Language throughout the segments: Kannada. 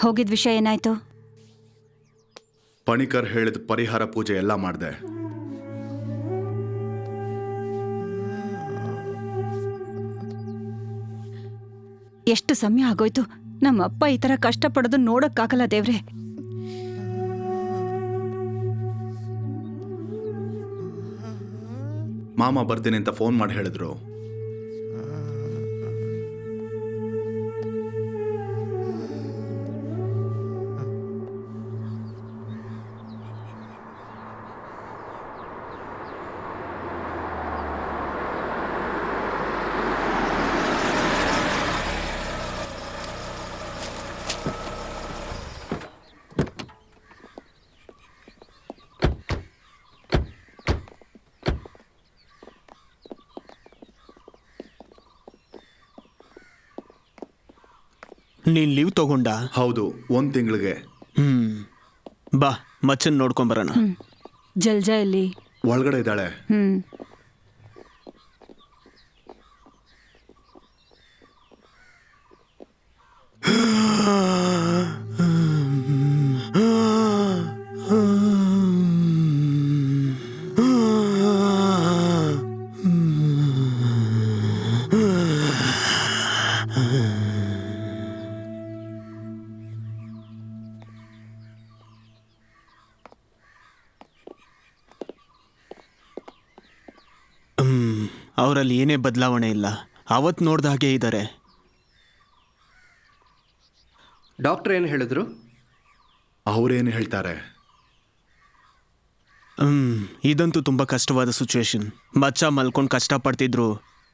ಹೋಗಿದ್ ವಿಷಯ ಏನಾಯ್ತು? ಪಣಿಕರ್ ಹೇಳಿದ ಪರಿಹಾರ ಪೂಜೆ ಎಲ್ಲ ಮಾಡಿದೆ. ಎಷ್ಟು ಸಮಯ ಆಗೋಯ್ತು. ನಮ್ಮಪ್ಪ ಈ ತರ ಕಷ್ಟಪಡೋದು ನೋಡಕ್ಕಾಗಲ್ಲ ದೇವ್ರೆ. ಮಾಮ ಬರ್ತೀನಿ ಅಂತ ಫೋನ್ ಮಾಡಿ ಹೇಳಿದ್ರು. ನೀನ್ ಲೀವ್ ತಗೊಂಡ? ಹೌದು, 1 ತಿಂಗಳಿಗೆ. ಬಾ ಮಚ್ಚನ್ ನೋಡ್ಕೊಂಬರೋಣ. ಜಲ್ಜಾ ಎಲ್ಲಿ? ಒಳಗಡೆ ಇದ್ದಾಳೆ. ಅವರಲ್ಲಿ ಏನೇ ಬದಲಾವಣೆ ಇಲ್ಲ. ಅವತ್ತು ನೋಡ್ದ ಹಾಗೆ ಇದ್ದಾರೆ. ಡಾಕ್ಟರ್ ಏನು ಹೇಳಿದ್ರು? ಅವ್ರೇನು ಹೇಳ್ತಾರೆ? ಇದಂತೂ ತುಂಬ ಕಷ್ಟವಾದ ಸಿಚುವೇಶನ್. ಮಚ್ಚ ಮಲ್ಕೊಂಡು ಕಷ್ಟಪಡ್ತಿದ್ರು,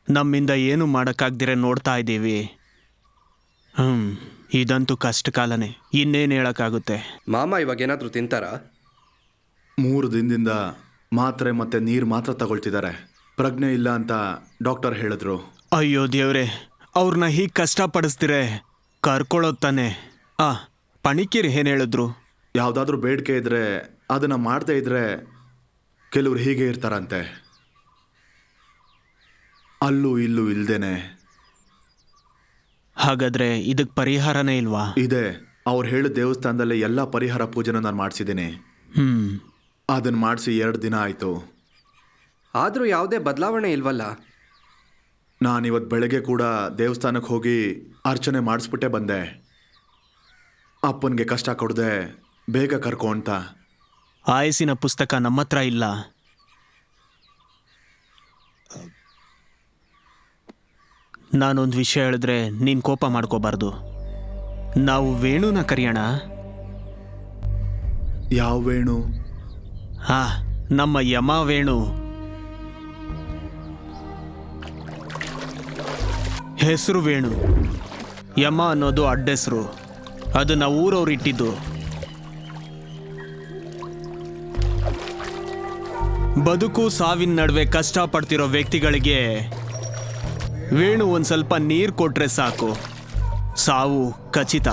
ನಮ್ಮಿಂದ ಏನು ಮಾಡೋಕ್ಕಾಗ್ದಿರ ನೋಡ್ತಾ ಇದ್ದೀವಿ. ಇದಂತೂ ಕಷ್ಟ ಕಾಲನೇ, ಇನ್ನೇನು ಹೇಳೋಕ್ಕಾಗುತ್ತೆ. ಮಾಮ ಇವಾಗ ಏನಾದರೂ ತಿಂತಾರಾ? 3 ದಿನದಿಂದ ಮಾತ್ರೆ ಮತ್ತೆ ನೀರು ಮಾತ್ರ ತಗೊಳ್ತಿದ್ದಾರೆ. ಪ್ರಜ್ಞೆ ಇಲ್ಲ ಅಂತ ಡಾಕ್ಟರ್ ಹೇಳಿದ್ರು. ಅಯ್ಯೋ ದೇವ್ರೆ, ಅವ್ರನ್ನ ಹೀಗೆ ಕಷ್ಟಪಡಿಸ್ತಿರೆ ಕರ್ಕೊಳ್ಳೋದು ತಾನೆ. ಪಣಿಕೇರಿ ಏನು ಹೇಳಿದ್ರು? ಯಾವುದಾದ್ರೂ ಬೇಡಿಕೆ ಇದ್ರೆ ಅದನ್ನ ಮಾಡದೇ ಇದ್ರೆ ಕೆಲವ್ರು ಹೀಗೆ ಇರ್ತಾರಂತೆ, ಅಲ್ಲೂ ಇಲ್ಲೂ ಇಲ್ದೇನೆ. ಹಾಗಾದ್ರೆ ಇದಕ್ಕೆ ಪರಿಹಾರನೇ ಇಲ್ವಾ? ಇದೆ. ಅವ್ರು ಹೇಳಿದ ದೇವಸ್ಥಾನದಲ್ಲಿ ಎಲ್ಲ ಪರಿಹಾರ ಪೂಜೆನ ನಾನು ಮಾಡಿಸಿದ್ದೀನಿ. ಅದನ್ನ ಮಾಡಿಸಿ 2 ದಿನ ಆಯಿತು. ಆದರೂ ಯಾವುದೇ ಬದಲಾವಣೆ ಇಲ್ವಲ್ಲ? ನಾನಿವತ್ತು ಬೆಳಗ್ಗೆ ಕೂಡ ದೇವಸ್ಥಾನಕ್ಕೆ ಹೋಗಿ ಅರ್ಚನೆ ಮಾಡಿಸ್ಬಿಟ್ಟೆ ಬಂದೆ. ಅಪ್ಪನಿಗೆ ಕಷ್ಟ ಕೊಡದೆ ಬೇಗ ಕರ್ಕೊ ಅಂತ. ಆಯಸ್ಸಿನ ಪುಸ್ತಕ ನಮ್ಮ ಹತ್ರ ಇಲ್ಲ. ನಾನೊಂದು ವಿಷಯ ಹೇಳಿದ್ರೆ ನೀನು ಕೋಪ ಮಾಡ್ಕೋಬಾರ್ದು. ನಾವು ವೇಣುನ ಕರೆಯೋಣ. ಯಾವ ವೇಣು? ನಮ್ಮ ಯಮ ವೇಣು. ಹೆಸರು ವೇಣು. ಯಮ ಅನ್ನೋದು ಅಡ್ಡೆಸರು. ಅದನ್ನ ಊರವ್ರು ಇಟ್ಟಿದ್ದು. ಬದುಕು ಸಾವಿನ ನಡುವೆ ಕಷ್ಟಪಡ್ತಿರೋ ವ್ಯಕ್ತಿಗಳಿಗೆ ವೇಣು ಒಂದು ಸ್ವಲ್ಪ ನೀರು ಕೊಟ್ರೆ ಸಾಕು, ಸಾವು ಖಚಿತ.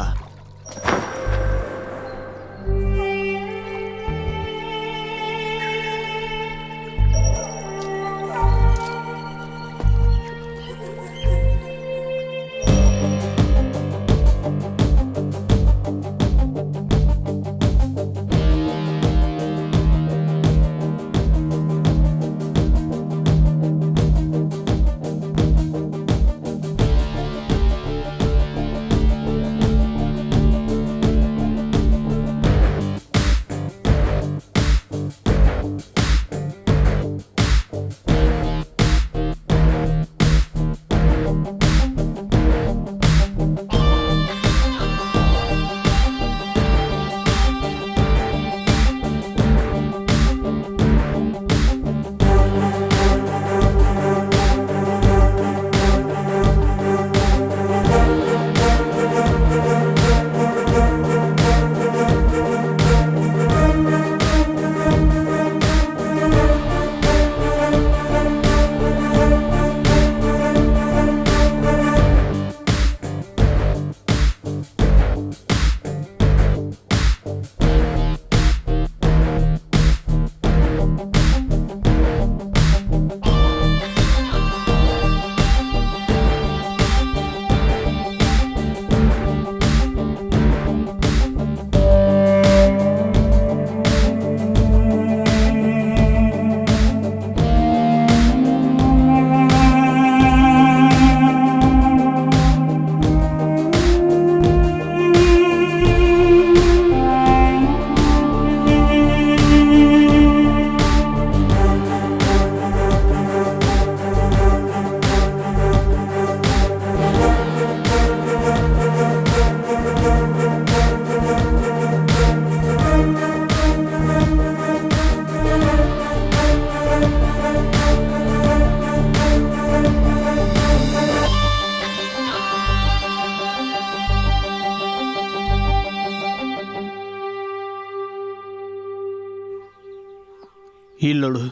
ಇಲ್ಲೋಡು,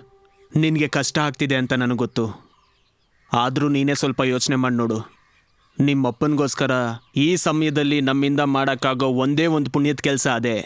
ನಿನಗೆ ಕಷ್ಟ ಆಗ್ತಿದೆ ಅಂತ ನನಗೆ ಗೊತ್ತು. ಆದರೂ ನೀನೇ ಸ್ವಲ್ಪ ಯೋಚನೆ ಮಾಡಿ ನೋಡು. ನಿಮ್ಮಪ್ಪನಿಗೋಸ್ಕರ ಈ ಸಮಯದಲ್ಲಿ ನಮ್ಮಿಂದ ಮಾಡೋಕ್ಕಾಗೋ ಒಂದೇ ಒಂದು ಪುಣ್ಯದ ಕೆಲಸ ಅದೇ.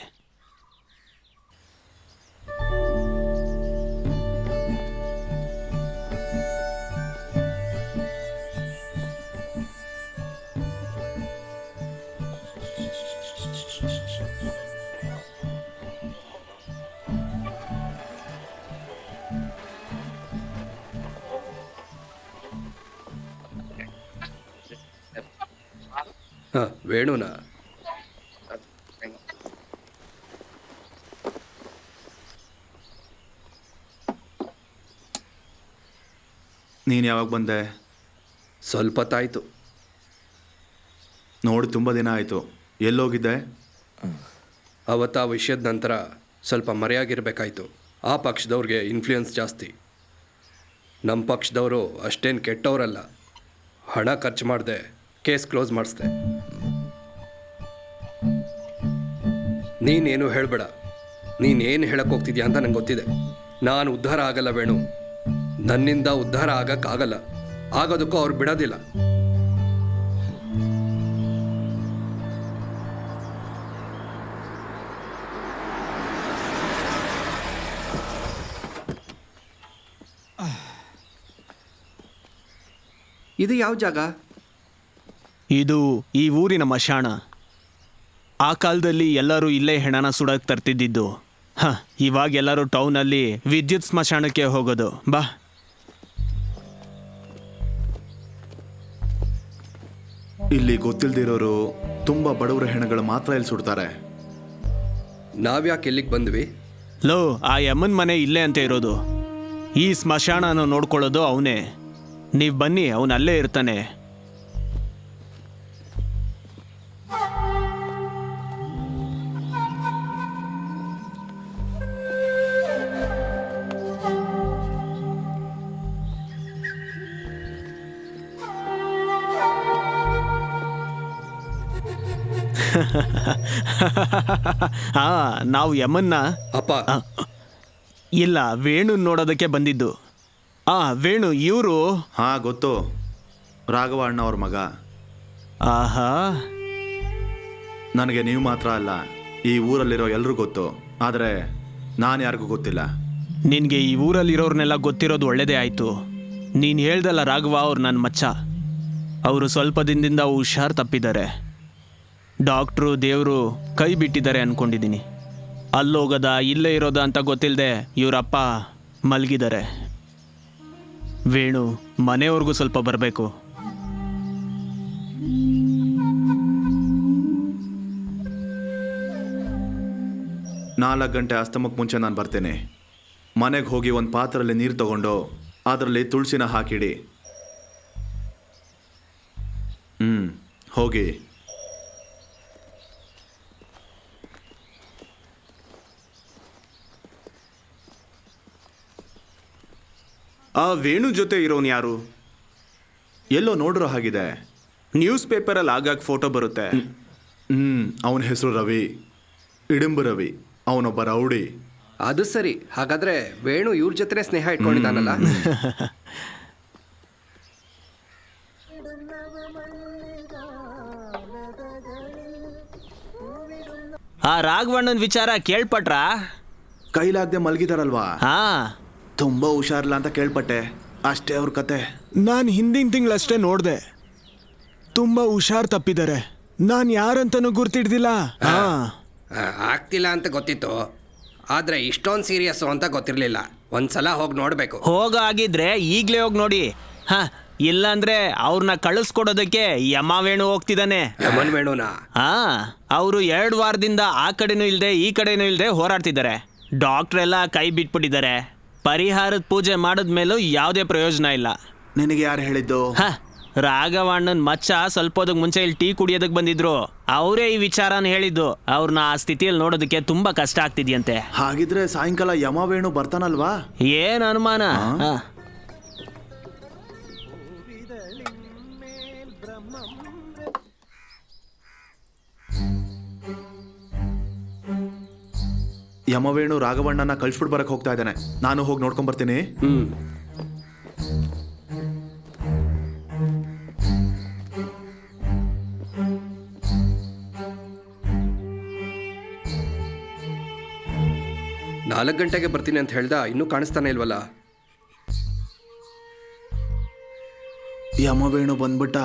ಹಾಂ, ವೇಣುನಾ? ನೀನು ಯಾವಾಗ ಬಂದೆ? ಸ್ವಲ್ಪ ಹೊತ್ತಾಯಿತು. ನೋಡಿ ತುಂಬ ದಿನ ಆಯಿತು. ಎಲ್ಲೋಗಿದ್ದೆ? ಅವತ್ತು ಆ ವಿಷಯದ ನಂತರ ಸ್ವಲ್ಪ ಮರೆಯಾಗಿರಬೇಕಾಯ್ತು. ಆ ಪಕ್ಷದವ್ರಿಗೆ ಇನ್ಫ್ಲೂಯೆನ್ಸ್ ಜಾಸ್ತಿ. ನಮ್ಮ ಪಕ್ಷದವರು ಅಷ್ಟೇನು ಕೆಟ್ಟವರಲ್ಲ. ಹಣ ಖರ್ಚು ಮಾಡಿದೆ ಕೇಸ್ ಕ್ಲೋಸ್ ಮಾಡಿಸ್ದೆ. ನೀನೇನು ಹೇಳಬೇಡ. ನೀನೇನು ಹೇಳಕ್ಕೆ ಹೋಗ್ತಿದ್ಯಾ ಅಂತ ನಂಗೆ ಗೊತ್ತಿದೆ. ನಾನು ಉದ್ಧಾರ ಆಗಲ್ಲ ವೇಣು. ನನ್ನಿಂದ ಉದ್ಧಾರ ಆಗಕ್ಕಾಗಲ್ಲ. ಆಗೋದಕ್ಕೂ ಅವ್ರು ಬಿಡೋದಿಲ್ಲ. ಇದು ಯಾವ ಜಾಗ? ಇದು ಈ ಊರಿನ ಮಶಾಣ. ಆ ಕಾಲದಲ್ಲಿ ಎಲ್ಲರೂ ಇಲ್ಲೇ ಹೆಣನ ಸುಡಕ್ಕೆ ತರ್ತಿದ್ದಿದ್ದು. ಇವಾಗ ಎಲ್ಲರೂ ಟೌನಲ್ಲಿ ವಿದ್ಯುತ್ ಸ್ಮಶಾನಕ್ಕೆ ಹೋಗೋದು. ಬಾ. ಇಲ್ಲಿ ಗೊತ್ತಿಲ್ದಿರೋರು ತುಂಬ ಬಡವರ ಹೆಣಗಳು ಮಾತ್ರ ಇಲ್ಲಿ ಸುಡ್ತಾರೆ. ನಾವ್ಯಾಕೆ ಇಲ್ಲಿಗೆ ಬಂದ್ವಿ? ಲೋ, ಆ ಯಮ್ಮನ ಮನೆ ಇಲ್ಲೇ ಅಂತ ಇರೋದು. ಈ ಸ್ಮಶಾನನ ನೋಡ್ಕೊಳ್ಳೋದು ಅವನೇ. ನೀವು ಬನ್ನಿ, ಅವನು ಅಲ್ಲೇ ಇರ್ತಾನೆ. ಹಾ, ನಾವು ಯಮನ್ನ ಅಪ್ಪ, ಇಲ್ಲ, ವೇಣು ನೋಡೋದಕ್ಕೆ ಬಂದಿದ್ದು. ವೇಣು ಇವರು. ಹಾಂ, ಗೊತ್ತು. ರಾಘವ ಅಣ್ಣ ಅವ್ರ ಮಗ. ಆಹಾ, ನನಗೆ ನೀವು ಮಾತ್ರ ಅಲ್ಲ, ಈ ಊರಲ್ಲಿರೋ ಎಲ್ಲರೂ ಗೊತ್ತು. ಆದರೆ ನಾನು ಯಾರಿಗೂ ಗೊತ್ತಿಲ್ಲ. ನಿನಗೆ ಈ ಊರಲ್ಲಿರೋರ್ನೆಲ್ಲ ಗೊತ್ತಿರೋದು ಒಳ್ಳೇದೇ ಆಯಿತು. ನೀನು ಹೇಳ್ದಲ್ಲ ರಾಘವ, ಅವ್ರು ನನ್ನ ಮಚ್ಚ. ಅವರು ಸ್ವಲ್ಪ ದಿನದಿಂದ ಹುಷಾರು ತಪ್ಪಿದ್ದಾರೆ. ಡಾಕ್ಟ್ರು ದೇವರು ಕೈ ಬಿಟ್ಟಿದ್ದಾರೆ ಅಂದ್ಕೊಂಡಿದ್ದೀನಿ. ಅಲ್ಲೋಗೋದ ಇಲ್ಲೇ ಇರೋದ ಅಂತ ಗೊತ್ತಿಲ್ಲದೆ ಇವರಪ್ಪ ಮಲಗಿದ್ದಾರೆ. ವೇಣು, ಮನೆಯವ್ರಿಗೂ ಸ್ವಲ್ಪ ಬರಬೇಕು. 4 ಗಂಟೆ ಅಸ್ತಮಕ್ಕೆ ಮುಂಚೆ ನಾನು ಬರ್ತೇನೆ. ಮನೆಗೆ ಹೋಗಿ ಒಂದು ಪಾತ್ರೆಯಲ್ಲಿ ನೀರು ತಗೊಂಡು ಅದರಲ್ಲಿ ತುಳಸಿನ ಹಾಕಿಡಿ. ಹೋಗಿ. ಆ ವೇಣು ಜೊತೆ ಇರೋನು ಯಾರು? ಎಲ್ಲೋ ನೋಡಿರೋ ಹಾಗಿದೆ. ನ್ಯೂಸ್ ಪೇಪರಲ್ಲಿ ಆಗಾಗ ಫೋಟೋ ಬರುತ್ತೆ. ಅವನ ಹೆಸರು ರವಿ, ಇಡಿಂಬು ರವಿ. ಅವನೊಬ್ಬ ರೌಡಿ. ಅದು ಸರಿ. ಹಾಗಾದ್ರೆ ವೇಣು ಇವ್ರ ಜೊತೆ ಸ್ನೇಹ ಇಟ್ಕೊಂಡಿದ್ದಾನಲ್ಲ? ಆ ರಾಘವಣ್ಣನ ವಿಚಾರ ಕೇಳ್ಪಟ್ರಾ? ಕೈಲಾಗದೆ ಮಲಗಿದಾರಲ್ವಾ? ಹಾ, ತುಂಬ ಹುಷಾರಿಲ್ಲ ಅಂತ ಕೇಳ್ಪಟ್ಟೆ. ಅಷ್ಟೇ ಅವ್ರ ಕತೆ. ನಾನು ಹಿಂದಿನ ತಿಂಗಳಷ್ಟೇ ನೋಡಿದೆ. ತುಂಬ ಹುಷಾರು ತಪ್ಪಿದ್ದಾರೆ. ನಾನು ಯಾರಂತನೂ ಗುರ್ತಿಡ್ದಿಲ್ಲ. ಆಗ್ತಿಲ್ಲ ಅಂತ ಗೊತ್ತಿತ್ತು, ಆದರೆ ಇಷ್ಟೊಂದು ಸೀರಿಯಸ್ಸು ಅಂತ ಗೊತ್ತಿರಲಿಲ್ಲ. ಒಂದ್ಸಲ ಹೋಗಿ ನೋಡಬೇಕು. ಹೋಗಾಗಿದ್ರೆ ಈಗಲೇ ಹೋಗಿ ನೋಡಿ. ಇಲ್ಲಾಂದ್ರೆ ಅವ್ರನ್ನ ಕಳಿಸ್ಕೊಡೋದಕ್ಕೆ ಯಮ ವೇಣು ಹೋಗ್ತಿದ್ದಾನೆ. ಯಮನ್ ವೇಣುನಾ? ಅವರು 2 ವಾರದಿಂದ ಆ ಕಡೆನೂ ಇಲ್ಲದೆ ಈ ಕಡೆನೂ ಇಲ್ಲದೆ ಹೋರಾಡ್ತಿದ್ದಾರೆ. ಡಾಕ್ಟ್ರೆಲ್ಲ ಕೈ ಬಿಟ್ಬಿಟ್ಟಿದ್ದಾರೆ. ಪರಿಹಾರದ ಪೂಜೆ ಮಾಡಿದ್ಮೇಲೂ ಯಾವುದೇ ಪ್ರಯೋಜನ ಇಲ್ಲ. ನಿನಗೆ ಯಾರು ಹೇಳಿದ್ದು? ರಾಘವಣ್ಣನ ಮಚ್ಚ ಸ್ವಲ್ಪ ಹೊತ್ತಿಗೆ ಮುಂಚೆ ಇಲ್ಲಿ ಟೀ ಕುಡಿಯೋದಕ್ಕೆ ಬಂದಿದ್ರು. ಅವರೇ ಈ ವಿಚಾರನ ಹೇಳಿದ್ದು. ಅವ್ರನ್ನ ಆ ಸ್ಥಿತಿಯಲ್ಲಿ ನೋಡೋದಕ್ಕೆ ತುಂಬಾ ಕಷ್ಟ ಆಗ್ತಿದ್ಯಂತೆ. ಹಾಗಿದ್ರೆ ಸಾಯಂಕಾಲ ಯಮವೇಣು ಬರ್ತಾನಲ್ವಾ? ಏನ್ ಅನುಮಾನ? ಯಮವೇಣು ರಾಘವಣ್ಣನ ಕಳ್ಸ್ಬಿಟ್ಟು ಬರಕ್ಕೆ ಹೋಗ್ತಾ ಇದ್ದಾನೆ. ನಾನು ಹೋಗಿ ನೋಡ್ಕೊಂಡ್ ಬರ್ತೀನಿ. ಹ್ಞೂ. ನಾಲ್ಕು ಗಂಟೆಗೆ ಬರ್ತೀನಿ ಅಂತ ಹೇಳ್ದ, ಇನ್ನೂ ಕಾಣಿಸ್ತಾನೆ ಇಲ್ವಲ್ಲ? ಯಮವೇಣು ಬಂದ್ಬಿಟ್ಟ.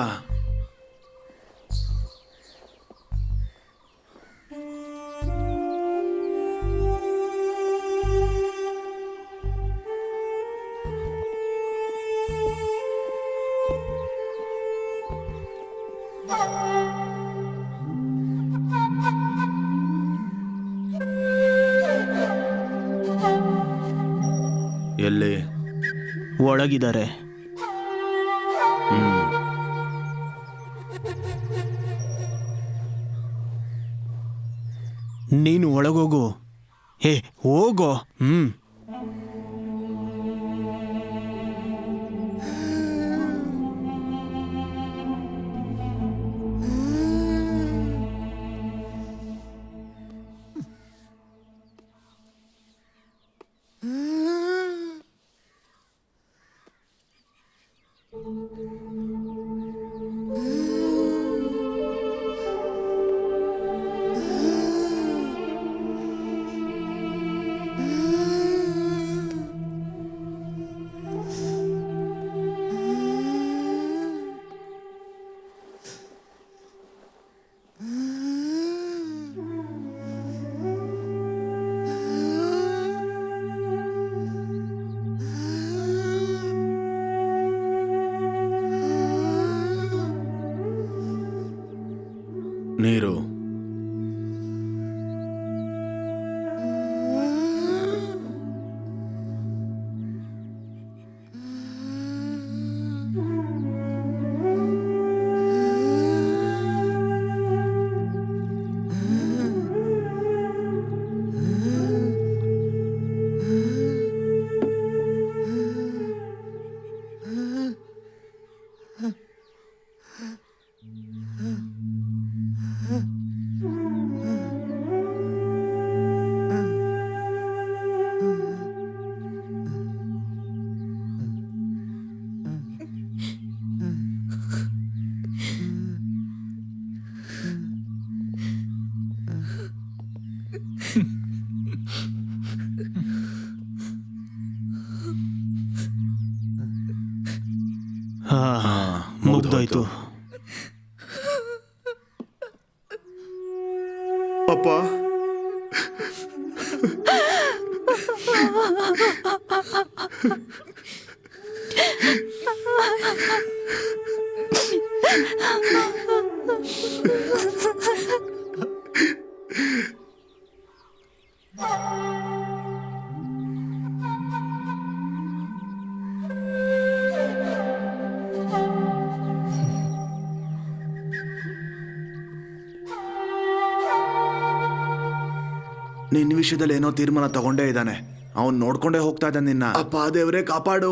ಎಲ್ಲಿ? ಒಳಗಿದ್ದಾರೆ. ನೀನು ಒಳಗೋಗು. ಹೇ ಹೋಗೋ. ನೀರು. ಮುಗ್ದೋಯ್ತು. ಅಪ್ಪ, ನಿನ್ನ ವಿಷಯದಲ್ಲಿ ಏನೋ ತೀರ್ಮಾನ ತಗೊಂಡೇ ಇದ್ದಾನೆ. ಅವನ್ ನೋಡ್ಕೊಂಡೇ ಹೋಗ್ತಾ ಇದ್ದಾನೆ ನಿನ್ನ. ಅಪ್ಪ ದೇವ್ರೇ ಕಾಪಾಡು.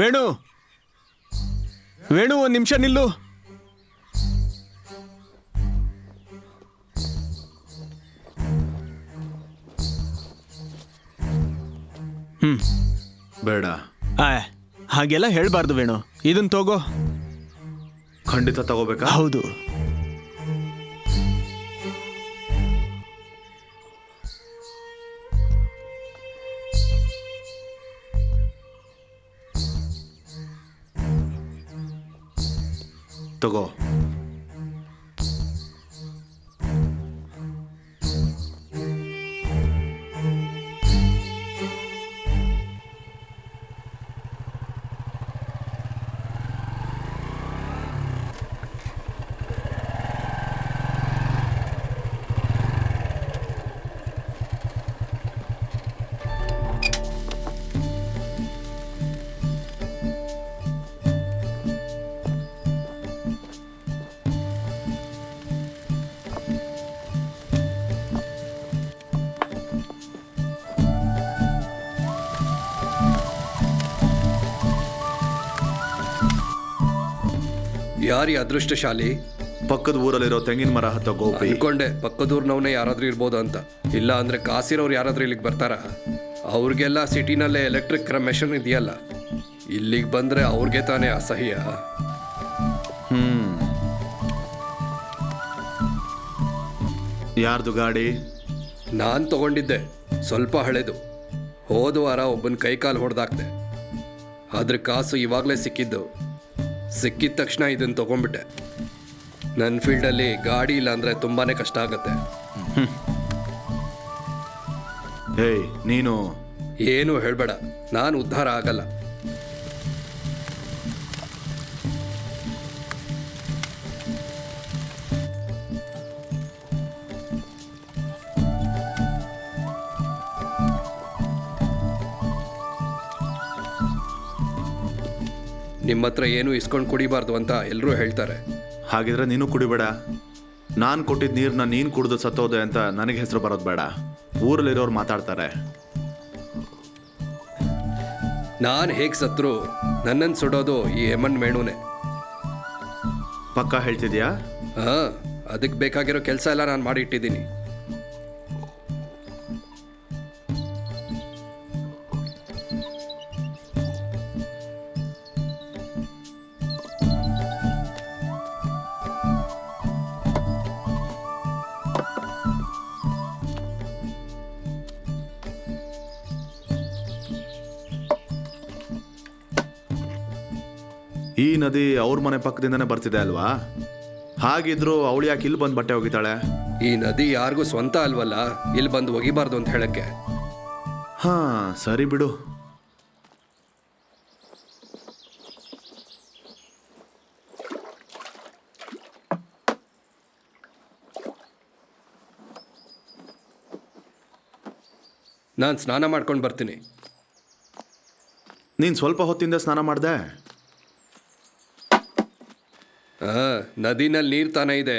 ವೇಣು, ವೇಣು, ಒಂದು ನಿಮಿಷ ನಿಲ್ಲು. ಬೇಡ, ಹಾಗೆಲ್ಲ ಹೇಳ್ಬಾರ್ದು ವೇಣು. ಇದನ್ ತಗೋ. ಖಂಡಿತ ತಗೋಬೇಕಾ? ಹೌದು. ತಗೋ. ಯಾರಿ ಅದೃಷ್ಟಶಾಲಿ? ಪಕ್ಕದ ಊರಲ್ಲಿರೋ ತೆಂಗಿನ ಮರ ಹತ್ತೋ ಗೋಪಿ. ಅನ್ಕೊಂಡೆ ಪಕ್ಕದೂರ್ನವನೇ ಯಾರಾದ್ರೂ ಇರ್ಬೋದು ಅಂತ. ಇಲ್ಲ ಅಂದ್ರೆ ಕಾಸಿರೋರು ಯಾರಾದ್ರೂ ಇಲ್ಲಿಗೆ ಬರ್ತಾರ? ಅವ್ರಿಗೆಲ್ಲ ಸಿಟಿನಲ್ಲೇ ಎಲೆಕ್ಟ್ರಿಕ್ ಮೆಷಿನ್ ಇದೆಯಲ್ಲ, ಇಲ್ಲಿಗೆ ಬಂದ್ರೆ ಅವ್ರಿಗೆ ತಾನೇ ಅಸಹ್ಯ. ಯಾರ್ದು ಗಾಡಿ? ನಾನು ತಗೊಂಡಿದ್ದೆ, ಸ್ವಲ್ಪ ಹಳೆದು. ಹೋದ ವಾರ ಒಬ್ಬನ ಕೈಕಾಲು ಹೊಡೆದಾಕ್ದೆ. ಅದ್ರ ಕಾಸು ಇವಾಗಲೇ ಸಿಕ್ಕಿದ್ದು. ಸಿಕ್ಕಿದ ತಕ್ಷಣ ಇದನ್ನು ತಗೊಂಡ್ಬಿಟ್ಟೆ. ನನ್ನ ಫೀಲ್ಡಲ್ಲಿ ಗಾಡಿ ಇಲ್ಲ ಅಂದರೆ ತುಂಬಾ ಕಷ್ಟ ಆಗುತ್ತೆ. ಹೇಯ್, ನೀನು ಏನು ಹೇಳಬೇಡ, ನಾನು ಉದ್ಧಾರ ಆಗಲ್ಲ. ನಿಮ್ಮ ಹತ್ರ ಏನು ಇಸ್ಕೊಂಡು ಕುಡಿಬಾರ್ದು ಅಂತ ಎಲ್ಲರೂ ಹೇಳ್ತಾರೆ. ಹಾಗಿದ್ರೆ ನೀನು ಕುಡಿಬೇಡ. ನಾನು ಕೊಟ್ಟಿದ್ದ ನೀರನ್ನ ನೀನು ಕುಡಿದು ಸತ್ತೋದೆ ಅಂತ ನನಗೆ ಹೆಸರು ಬರೋದು ಬೇಡ. ಊರಲ್ಲಿರೋರು ಮಾತಾಡ್ತಾರೆ. ನಾನು ಹೇಗೆ ಸತ್ರು ನನ್ನನ್ನು ಸುಡೋದು ಈ ಎಮನ್ ಮೇಣುನೇ. ಪಕ್ಕ ಹೇಳ್ತಿದ್ಯಾ? ಹಾಂ, ಅದಕ್ಕೆ ಬೇಕಾಗಿರೋ ಕೆಲಸ ಎಲ್ಲ ನಾನು ಮಾಡಿಟ್ಟಿದ್ದೀನಿ. ಈ ನದಿ ಅವ್ರ ಮನೆ ಪಕ್ಕದಿಂದನೇ ಬರ್ತಿದೆ ಅಲ್ವಾ? ಹಾಗಿದ್ರು ಅವಳು ಯಾಕೆ ಇಲ್ಲಿ ಬಂದು ಬಟ್ಟೆ ಒಗಿತಾಳೆ? ಈ ನದಿ ಯಾರಿಗೂ ಸ್ವಂತ ಅಲ್ವಲ್ಲ, ಇಲ್ಲಿ ಬಂದು ಒಗಿಬಾರ್ದು ಅಂತ ಹೇಳಕ್ಕೆ. ಹಾ, ಸರಿ ಬಿಡು. ನಾನು ಸ್ನಾನ ಮಾಡ್ಕೊಂಡು ಬರ್ತೀನಿ. ನೀನು ಸ್ವಲ್ಪ ಹೊತ್ತಿಂದ ಸ್ನಾನ ಮಾಡಿದೆ? ಹಾಂ, ನದಿನಲ್ಲಿ ನೀರು ತಾನೇ ಇದೆ.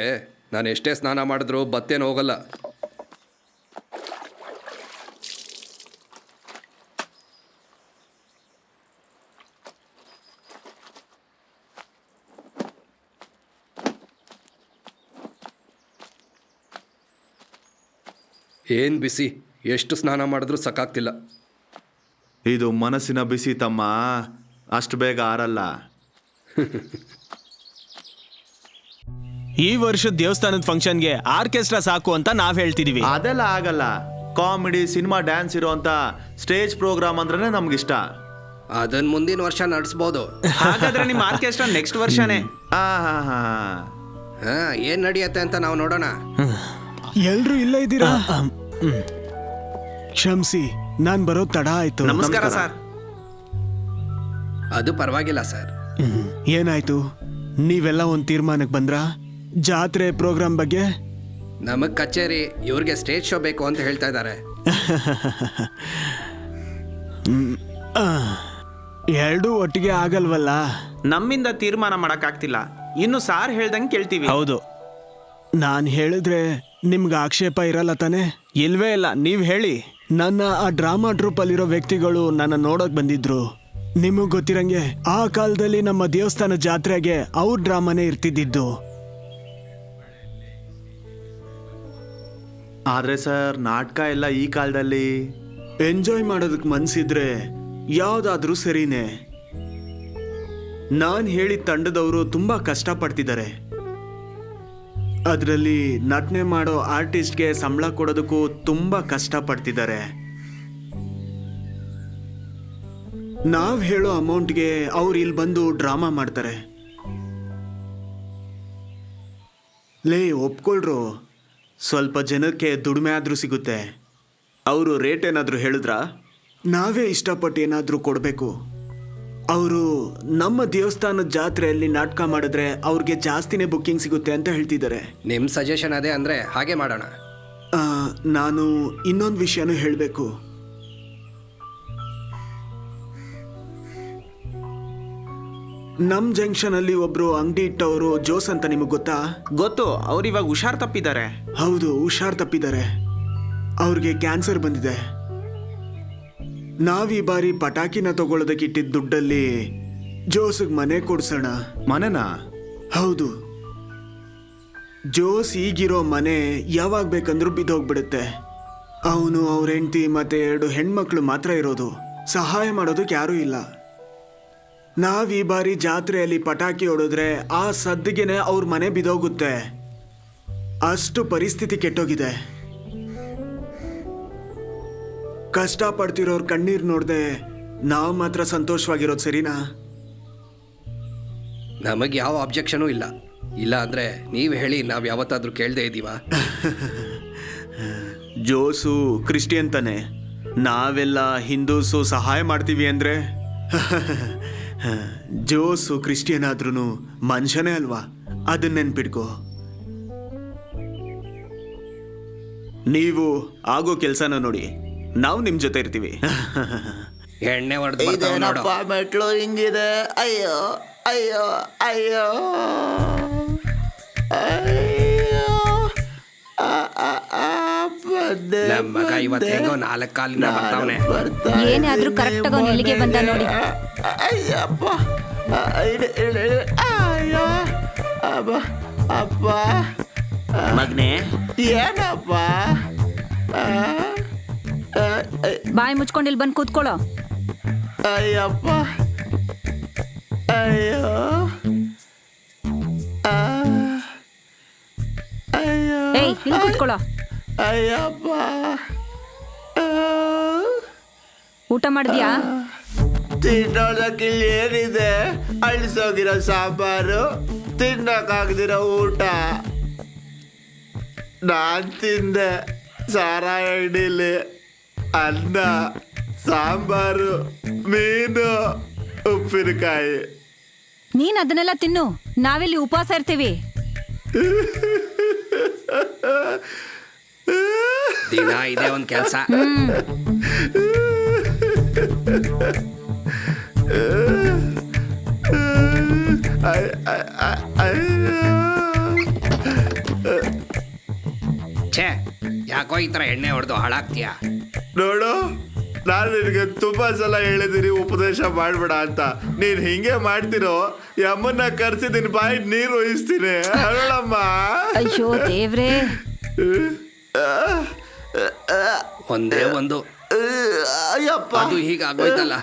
ನಾನು ಎಷ್ಟೇ ಸ್ನಾನ ಮಾಡಿದ್ರೂ ಬತ್ತೇನು ಹೋಗಲ್ಲ. ಏನು ಬಿಸಿ, ಎಷ್ಟು ಸ್ನಾನ ಮಾಡಿದ್ರೂ ಸಾಕಾಗ್ತಿಲ್ಲ. ಇದು ಮನಸ್ಸಿನ ಬಿಸಿ ತಮ್ಮ, ಅಷ್ಟು ಬೇಗ ಆರಲ್ಲ. ಈ ವರ್ಷದ ದೇವಸ್ಥಾನದ ಫಂಕ್ಷನ್ಗೆ ಆರ್ಕೆಸ್ಟ್ರಾ ಸಾಕು ಅಂತ ನಾವ್ ಹೇಳ್ತಿದೀವಿ. ಅದೆಲ್ಲ ಆಗಲ್ಲ. ಕಾಮಿಡಿ, ಸಿನಿಮಾ, ಡ್ಯಾನ್ಸ್ ಇರೋಂಥ ಸ್ಟೇಜ್ ಪ್ರೋಗ್ರಾಮ್ ಅಂದ್ರೆ ನಮ್ಗಿಷ್ಟ. ಅದನ್ನ ಮುಂದಿನ ವರ್ಷ ನಡೆಸ್ಬೋದು. ಹಾಗಾದ್ರೆ ನಿಮ್ಮ ಆರ್ಕೆಸ್ಟ್ರಾ ನೆಕ್ಸ್ಟ್ ವರ್ಷನೇ. ಹಾಂ, ಏನು ನಡೆಯುತ್ತೆ ಅಂತ ನಾವು ನೋಡೋಣ. ಎಲ್ರು ಇಲ್ಲ ಇದ್ದೀರಾ? ಕ್ಷಮಿಸಿ, ನಾನ್ ಬರೋದ್ ತಡ ಆಯ್ತು. ನಮಸ್ಕಾರ ಸರ್. ಅದು ಪರವಾಗಿಲ್ಲ ಸರ್. ಏನಾಯ್ತು? ನೀವೆಲ್ಲ ಒಂದ್ ತೀರ್ಮಾನಕ್ಕೆ ಬಂದ್ರಾ ಜಾತ್ರೆ ಪ್ರೋಗ್ರಾಮ್ ಬಗ್ಗೆ? ನಮಗ್ ಕಚೇರಿ, ಇವ್ರಿಗೆ ಸ್ಟೇಜ್ ಶೋ ಬೇಕು ಅಂತ ಹೇಳ್ತಾ ಇದ್ದಾರೆ. ಎರಡೂ ಒಟ್ಟಿಗೆ ಆಗಲ್ವಲ್ಲ. ನಮ್ಮಿಂದ ತೀರ್ಮಾನ ಮಾಡಕ್ಕಾಗ್ತಿಲ್ಲ. ಇನ್ನು ಸಾರ್ ಹೇಳ್ದಂಗೆ ಕೇಳ್ತೀವಿ. ಹೌದು. ನಾನ್ ಹೇಳಿದ್ರೆ ನಿಮ್ಗೆ ಆಕ್ಷೇಪ ಇರಲ್ಲ ತಾನೆ? ಇಲ್ವೇ ಇಲ್ಲ, ನೀವ್ ಹೇಳಿ. ನನ್ನ ಆ ಡ್ರಾಮಾ ಟ್ರೂಪ್ ಅಲ್ಲಿರೋ ವ್ಯಕ್ತಿಗಳು ನನ್ನ ನೋಡಕ್ ಬಂದಿದ್ರು. ನಿಮಗ್ ಗೊತ್ತಿರಂಗೆ ಆ ಕಾಲದಲ್ಲಿ ನಮ್ಮ ದೇವಸ್ಥಾನ ಜಾತ್ರೆಗೆ ಅವ್ರ ಡ್ರಾಮಾನೇ ಇರ್ತಿದ್ದಿದ್ದು. ಆದ್ರೆ ಸರ್, ನಾಟಕ ಎಲ್ಲ ಈ ಕಾಲದಲ್ಲಿ ಎಂಜಾಯ್ ಮಾಡೋದಕ್ಕೆ ಮನ್ಸಿದ್ರೆ ಯಾವ್ದಾದ್ರೂ ಸರಿನೇ. ನಾನ್ ಹೇಳಿದ ತಂಡದವರು ತುಂಬಾ ಕಷ್ಟಪಡ್ತಿದ್ದಾರೆ. ಅದರಲ್ಲಿ ನಟನೆ ಮಾಡೋ ಆರ್ಟಿಸ್ಟ್ಗೆ ಸಂಬಳ ಕೊಡೋದಕ್ಕೂ ತುಂಬಾ ಕಷ್ಟಪಡ್ತಿದ್ದಾರೆ. ನಾವ್ ಹೇಳೋ ಅಮೌಂಟ್ಗೆ ಅವ್ರು ಇಲ್ಲಿ ಬಂದು ಡ್ರಾಮಾ ಮಾಡ್ತಾರೆ. ಲೇ, ಒಪ್ಕೊಳ್ರು, ಸ್ವಲ್ಪ ಜನಕ್ಕೆ ದುಡಿಮೆ ಆದ್ರೂ ಸಿಗುತ್ತೆ. ಅವರು ರೇಟ್ ಏನಾದರೂ ಹೇಳಿದ್ರಾ? ನಾವೇ ಇಷ್ಟಪಟ್ಟು ಏನಾದರೂ ಕೊಡಬೇಕು. ಅವರು ನಮ್ಮ ದೇವಸ್ಥಾನದ ಜಾತ್ರೆಯಲ್ಲಿ ನಾಟಕ ಮಾಡಿದ್ರೆ ಅವ್ರಿಗೆ ಜಾಸ್ತಿನೇ ಬುಕ್ಕಿಂಗ್ ಸಿಗುತ್ತೆ ಅಂತ ಹೇಳ್ತಿದ್ದಾರೆ. ನಿಮ್ಮ ಸಜೆಷನ್ ಅದೇ ಅಂದರೆ ಹಾಗೆ ಮಾಡೋಣ. ನಾನು ಇನ್ನೊಂದು ವಿಷಯನೂ ಹೇಳಬೇಕು. ನಮ್ಮ ಜಂಕ್ಷನಲ್ಲಿ ಒಬ್ರು ಅಂಗಡಿ ಇಟ್ಟವರು ಜೋಸ್ ಅಂತ ನಿಮಗೆ ಗೊತ್ತಾ? ಗೊತ್ತು, ಅವ್ರು ಇವಾಗ ಹುಷಾರ್ ತಪ್ಪಿದ್ದಾರೆ. ಹೌದು, ಹುಷಾರ್ ತಪ್ಪಿದ್ದಾರೆ. ಅವ್ರಿಗೆ ಕ್ಯಾನ್ಸರ್ ಬಂದಿದೆ. ನಾವ್ ಈ ಬಾರಿ ಪಟಾಕಿನ ತಗೊಳ್ಳೋದಕ್ಕೆ ಇಟ್ಟಿದ್ದ ದುಡ್ಡಲ್ಲಿ ಜೋಸ್ಗೆ ಮನೆ ಕೊಡ್ಸೋಣ. ಮನೆನಾ? ಹೌದು. ಜೋಸ್ ಈಗಿರೋ ಮನೆ ಯಾವಾಗ ಬೇಕಂದ್ರೂ ಬಿದ್ದೋಗ್ಬಿಡುತ್ತೆ. ಅವನು ಅವ್ರ ಹೆಂಡತಿ ಮತ್ತೆ 2 ಹೆಣ್ಮಕ್ಳು ಮಾತ್ರ ಇರೋದು. ಸಹಾಯ ಮಾಡೋದಕ್ಕೆ ಯಾರೂ ಇಲ್ಲ. ನಾವ್ ಈ ಬಾರಿ ಜಾತ್ರೆಯಲ್ಲಿ ಪಟಾಕಿ ಹೊಡೆದ್ರೆ ಆ ಸದ್ದಿಗೆನೆ ಅವ್ರ ಮನೆ ಬಿದ್ದೋಗುತ್ತೆ. ಅಷ್ಟು ಪರಿಸ್ಥಿತಿ ಕೆಟ್ಟೋಗಿದೆ. ಕಷ್ಟ ಪಡ್ತಿರೋರ್ ಕಣ್ಣೀರ್ ನೋಡ್ದೆ ನಾವು ಮಾತ್ರ ಸಂತೋಷವಾಗಿರೋದು ಸರಿನಾ? ನಮಗೆ ಯಾವ ಅಬ್ಜೆಕ್ಷನೂ ಇಲ್ಲ. ಇಲ್ಲ ಅಂದರೆ ನೀವು ಹೇಳಿ, ನಾವು ಯಾವತ್ತಾದರೂ ಕೇಳದೇ ಇದ್ದೀವ? ಜೋಸು ಕ್ರಿಶ್ಚಿಯನ್ ತಾನೆ, ನಾವೆಲ್ಲ ಹಿಂದೂಸು ಸಹಾಯ ಮಾಡ್ತೀವಿ ಅಂದರೆ ಜೋಸು ಕ್ರಿಶ್ಚಿಯನ್ ಆದ್ರೂ ಮನುಷ್ಯನೇ ಅಲ್ವಾ, ಅದನ್ನ ನೆನ್ಪಿಡ್ಕೋ. ನೀವು ಆಗೋ ಕೆಲಸನ ನೋಡಿ, ನಾವು ನಿಮ್ಮ ಜೊತೆ ಇರ್ತೀವಿ. ಎಣ್ಣೆ ಹೊಡೆದು ಬರ್ತಾವೆ ನೋಡು. ಮೆಟ್ಲು ಹಿಂಗಿದೆ. ಅಯ್ಯೋ ಅಯ್ಯೋ ಅಯ್ಯೋ ಅಯ್ಯೋ ನಮ್ಮ ಮಗ ಇವತ್ತು ಹೆಂಗೋ 4 ಕಾಲಿನ ಬರ್ತಾವನೆ. ಏನೇ ಆದ್ರೂ ಕರೆಕ್ಟಾಗಿ ಅವ್ನು ಇಲ್ಲಿಗೆ ಬಂದ ನೋಡಿ. ಅಯ್ಯಪ್ಪ ಅಯ್ಯೋ ಅಪ್ಪ ಅಪ್ಪ ಮಗ್ನೆ, ಏನಪ್ಪ? ಬಾಯಿ ಮುಚ್ಕೊಂಡು ಇಲ್ಲಿ ಬಂದು ಕೂತ್ಕೊಳ್ಳೋ. ಅಯ್ಯಪ್ಪ ಅಯ್ಯೋ ಅಯ್ಯೋ ಏಯ್ ಇಲ್ಲಿ ಕೂತ್ಕೊಳ್ಳೋ. ಅಯ್ಯಪ್ಪ ಊಟ ಮಾಡಿದ್ಯಾ? ತಿನ್ನೋದಕ್ಕೆ ಇಲ್ಲಿ ಏನಿದೆ? ಅಳಿಸೋಗಿರೋ ಸಾಂಬಾರು, ತಿನ್ನಕ್ಕಾಗದಿರೋ ಊಟ. ನಾನು ತಿಂದೆ ಸಾರಾಯ ಇಡ್ಲಿ, ಅನ್ನ, ಸಾಂಬಾರು, ಮೀನು, ಉಪ್ಪಿನಕಾಯಿ. ನೀನ್ ಅದನ್ನೆಲ್ಲ ತಿನ್ನು, ನಾವಿಲ್ಲಿ ಉಪವಾಸ ಇರ್ತೀವಿ. ದಿನ ಇದೇ ಒಂದು ಕೆಲಸ. ಛೇ, ಯಾಕೋ ಈ ಥರ ಎಣ್ಣೆ ಹೊಡೆದು ಹಾಳಾಗ್ತೀಯಾ? ನೋಡು, ನಾನು ನಿನಗೆ ತುಂಬಾ ಸಲ ಹೇಳಿದ್ದೀನಿ ಉಪದೇಶ ಮಾಡಬೇಡ ಅಂತ. ನೀನು ಹಿಂಗೆ ಮಾಡ್ತಿರೋ, ಯಮ್ಮನ್ನ ಕರೆಸಿ ನಿನ್ನ ಬಾಯಿ ನೀರು ಒಯ್ಸ್ತೀನಿ. ಹೇಳಮ್ಮ. ಅಯ್ಯೋ ದೇವ್ರೇ, ಒಂದೇ ಒಂದು, ಅಯ್ಯಪ್ಪ. ಅದು ಹೀಗಾಗೋಯ್ತಲ್ಲ.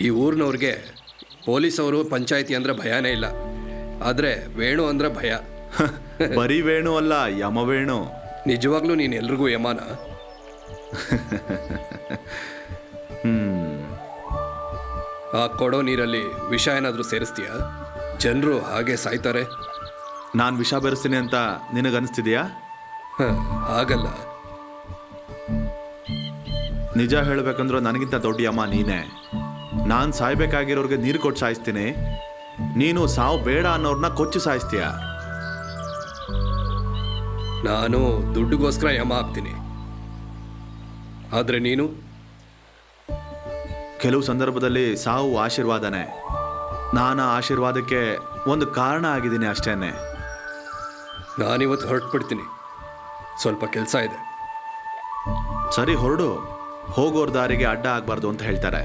ಈ ಊರಿನವ್ರಿಗೆ ಪೊಲೀಸವರು ಪಂಚಾಯಿತಿ ಅಂದರೆ ಭಯನೇ ಇಲ್ಲ. ಆದರೆ ವೇಣು ಅಂದರೆ ಭಯ. ಬರೀ ವೇಣು ಅಲ್ಲ, ಯಮವೇಣು. ನಿಜವಾಗ್ಲೂ ನೀನು ಎಲ್ರಿಗೂ ಯಮಾನ? ಆ ಕೊಡೋ ನೀರಲ್ಲಿ ವಿಷ ಏನಾದರೂ ಸೇರಿಸ್ತೀಯಾ? ಜನರು ಹಾಗೆ ಸಾಯ್ತಾರೆ. ನಾನು ವಿಷ ಬೆರೆಸ್ತೀನಿ ಅಂತ ನಿನಗನ್ನಿಸ್ತಿದೆಯಾ? ಹಾಗಲ್ಲ. ನಿಜ ಹೇಳಬೇಕಂದ್ರೆ ನನಗಿಂತ ದೊಡ್ಡ ಯಮ ನೀನೇ. ನಾನು ಸಾಯ್ಬೇಕಾಗಿರೋರಿಗೆ ನೀರು ಕೊಟ್ಟು ಸಾಯಿಸ್ತೀನಿ, ನೀನು ಸಾವು ಬೇಡ ಅನ್ನೋರ್ನ ಕೊಚ್ಚಿ ಸಾಯಿಸ್ತೀಯ. ನಾನು ದುಡ್ಡುಗೋಸ್ಕರ ಯಮ ಆಗ್ತೀನಿ, ಆದರೆ ನೀನು? ಕೆಲವು ಸಂದರ್ಭದಲ್ಲಿ ಸಾವು ಆಶೀರ್ವಾದನೇ. ನಾನು ಆ ಆಶೀರ್ವಾದಕ್ಕೆ ಒಂದು ಕಾರಣ ಆಗಿದ್ದೀನಿ ಅಷ್ಟೇನೆ. ನಾನಿವತ್ತು ಹೊರಟ್ಬಿಡ್ತೀನಿ, ಸ್ವಲ್ಪ ಕೆಲಸ ಇದೆ. ಸರಿ, ಹೊರಡು. ಹೋಗೋರ್ ದಾರಿಗೆ ಅಡ್ಡ ಆಗಬಾರ್ದು ಅಂತ ಹೇಳ್ತಾರೆ.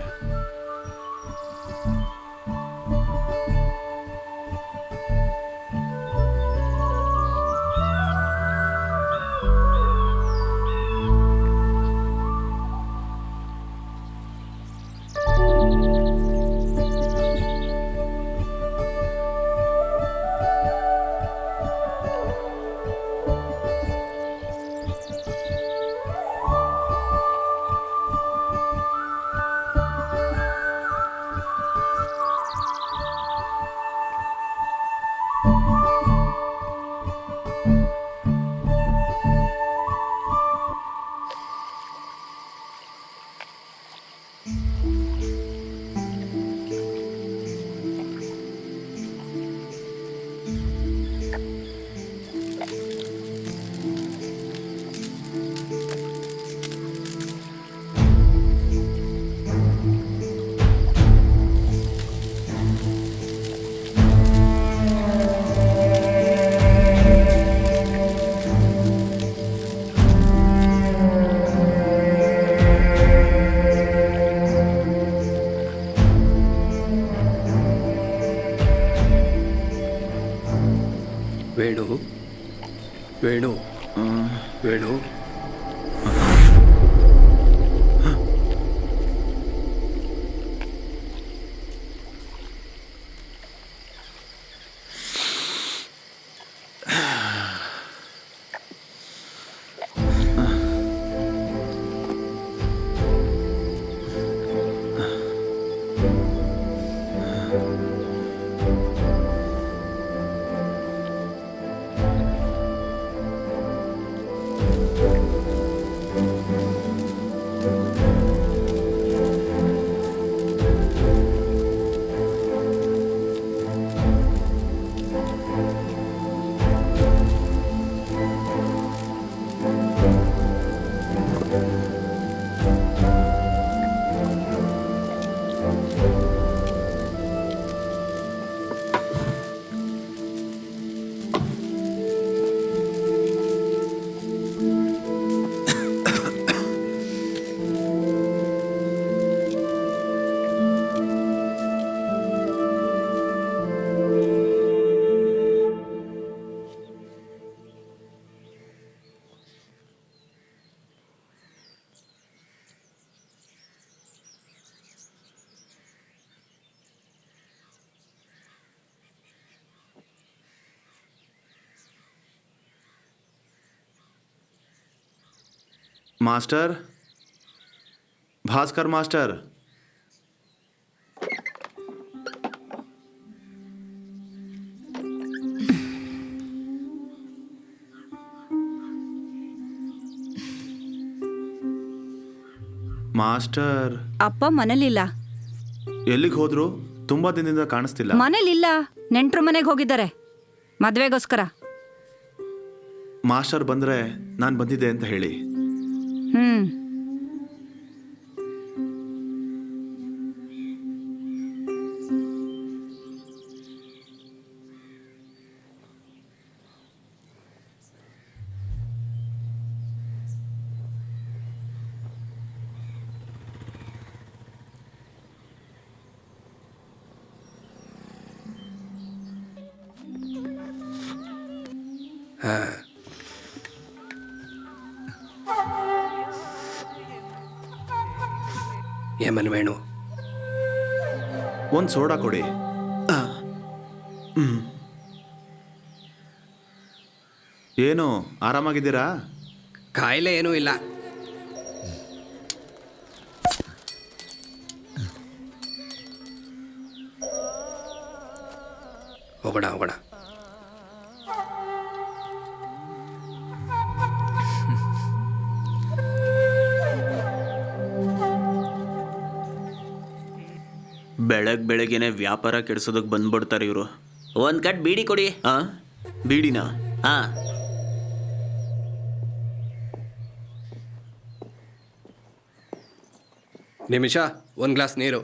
Venu Venu Venu master, Bhaskar master. Master, ಅಪ್ಪ ಮನೇಲಿಲ್ಲ. ಎಲ್ಲಿಗೆ ಹೋದ್ರು? ತುಂಬಾ ದಿನದಿಂದ ಕಾಣಿಸ್ತಿಲ್ಲ. ಮನೇಲಿಲ್ಲ, ನೆಂಟ್ರು ಮನೆಗೆ ಹೋಗಿದ್ದಾರೆ ಮದ್ವೆಗೋಸ್ಕರ. ಮಾಸ್ಟರ್ ಬಂದ್ರೆ ನಾನು ಬಂದಿದ್ದೆ ಅಂತ ಹೇಳಿ. ಹ್ಮ್. ಏಮನ್ ವೇಣು, ಒಂದು ಸೋಡಾ ಕೊಡಿ. ಏನು ಆರಾಮಾಗಿದ್ದೀರಾ? ಕಾಯಿಲೆ ಏನೂ ಇಲ್ಲ. ಹೋಗೋಣ ಹೋಗೋಣ. ಬೆಳಗ್ಗೆನೆ ವ್ಯಾಪಾರ ಕೆಡ್ಸೋದಕ್ಕೆ ಬಂದ್ಬಿಡ್ತಾರೆ ಇವರು. ಒಂದ್ ಕಟ್ ಬೀಡಿ ಕೊಡಿ. ಆ ಬೀಡಿನ? ಹಾ, ನಿಮಿಷ, ಒಂದು ಗ್ಲಾಸ್ ನೀರು.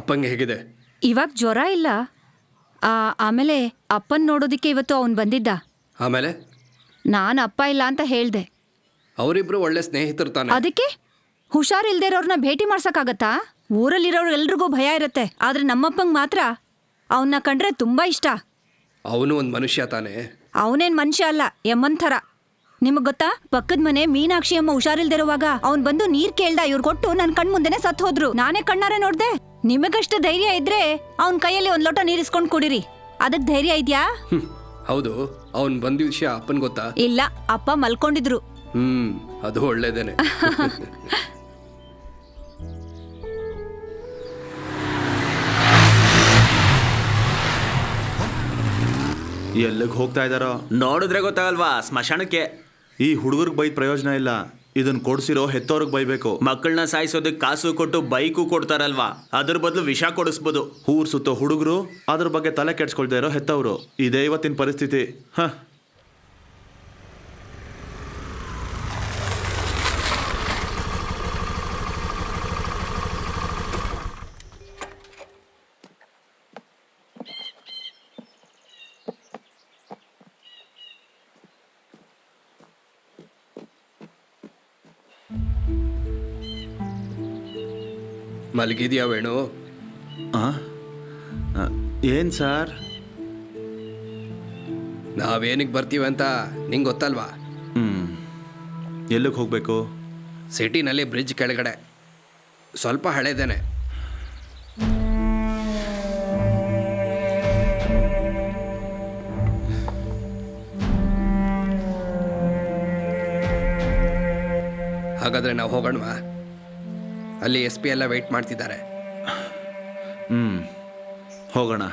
ಅಪ್ಪಂಗೆ ಹೇಗಿದೆ? ಇವಾಗ ಜ್ವರ ಇಲ್ಲ. ಆಮೇಲೆ ಅಪ್ಪನ್ ನೋಡೋದಿಕ್ಕೆ ಇವತ್ತು ಅವನ್ ಬಂದಿದ್ದ. ಆಮೇಲೆ ನಾನು ಅಪ್ಪ ಇಲ್ಲ ಅಂತ ಹೇಳ್ದೆ. ಅವರಿಬ್ರು ಒಳ್ಳೆ ಸ್ನೇಹಿತರು ತಾನೆ. ಅದಕ್ಕೆ ಹುಷಾರಿಲ್ದೇ ಇರೋರ್ನ ಭೇಟಿ ಮಾಡ್ಸಕ್ಕಾಗತ್ತಾ? ಊರಲ್ಲಿರೋರು ಎಲ್ರಿಗೂ ಭಯ ಇರುತ್ತೆ, ಆದ್ರೆ ನಮ್ಮಪ್ಪಂಗ್ ಮಾತ್ರ ಅವನ್ನ ಕಂಡ್ರೆ ತುಂಬಾ ಇಷ್ಟ. ಅವನು ಒಂದು ಮನುಷ್ಯ ತಾನೆ. ಅವನೇನ್ ಮನುಷ್ಯ ಅಲ್ಲ, ಯಮ್ಮನ್ ಥರ. ನಿಮಗ್ ಗೊತ್ತಾ, ಪಕ್ಕದ ಮನೆ ಮೀನಾಕ್ಷಿ ಅಮ್ಮ ಹುಷಾರಿಲ್ದಿರುವಾಗ ಅವ್ನ್ ಬಂದು ನೀರ್ ಕೇಳ್ದ. ಇವ್ರು ಕೊಟ್ಟು ನನ್ ಕಣ್ ಮುಂದೆನೆ ಸತ್ ಹೋದ್ರು. ನಾನೇ ಕಣ್ಣಾರೆ ನೋಡ್ದೆ. ನಿಮಗಷ್ಟು ಧೈರ್ಯ ಇದ್ರೆ ಅವನ್ ಕೈಯಲ್ಲಿ ಒಂದ್ ಲೋಟ ನೀರ್ ಇಸ್ಕೊಂಡ್ ಕುಡಿರಿ. ಅದಕ್ ಧೈರ್ಯ ಇದ್ಯಾ? ಹೌದು, ಅವನು ಬಂದ ವಿಷಯ ಅಪ್ಪನ್ ಗೊತ್ತಾ? ಇಲ್ಲ, ಅಪ್ಪ ಮಲ್ಕೊಂಡಿದ್ರು. ಅದು ಒಳ್ಳೇದೇನೆ. ಎಲ್ಲಿಗೆ ಹೋಗ್ತಾ ಇದ್ದಾರೋ? ನೋಡಿದ್ರೆ ಗೊತ್ತಾಗಲ್ವಾ, ಸ್ಮಶಾನಕ್ಕೆ. ಈ ಹುಡುಗರಿಗೆ ಬೈದ್ ಪ್ರಯೋಜನ ಇಲ್ಲ. ಇದನ್ನ ಕೊಡ್ಸಿರೋ ಹೆತ್ತವ್ರಿಗೆ ಬೈಬೇಕು. ಮಕ್ಕಳನ್ನ ಸಾಯಿಸೋದಕ್ಕೆ ಕಾಸು ಕೊಟ್ಟು ಬೈಕು ಕೊಡ್ತಾರಲ್ವಾ, ಅದ್ರ ಬದಲು ವಿಷ ಕೊಡಿಸ್ಬೋದು. ಊರ್ ಸುತ್ತೋ ಹುಡುಗರು, ಅದ್ರ ಬಗ್ಗೆ ತಲೆ ಕೆಡ್ಸ್ಕೊಳ್ತಾ ಇರೋ ಹೆತ್ತವರು. ಇದೇ ಇವತ್ತಿನ ಪರಿಸ್ಥಿತಿ. ಮಲಗಿದ್ಯಾ ವೇಣು? ಏನು ಸರ್? ನಾವೇನಿಗೆ ಬರ್ತೀವಿ ಅಂತ ನಿಂಗೆ ಗೊತ್ತಲ್ವಾ? ಎಲ್ಲಿಗೆ ಹೋಗಬೇಕು? ಸಿಟಿನಲ್ಲಿ ಬ್ರಿಡ್ಜ್ ಕೆಳಗಡೆ, ಸ್ವಲ್ಪ ಹಳೇದೇನೆ. ಹಾಗಾದರೆ ನಾವು ಹೋಗೋಣವಾ? ಅಲ್ಲಿ SP ಎಲ್ಲ ವೆಯ್ಟ್ ಮಾಡ್ತಿದ್ದಾರೆ. ಹೋಗೋಣ.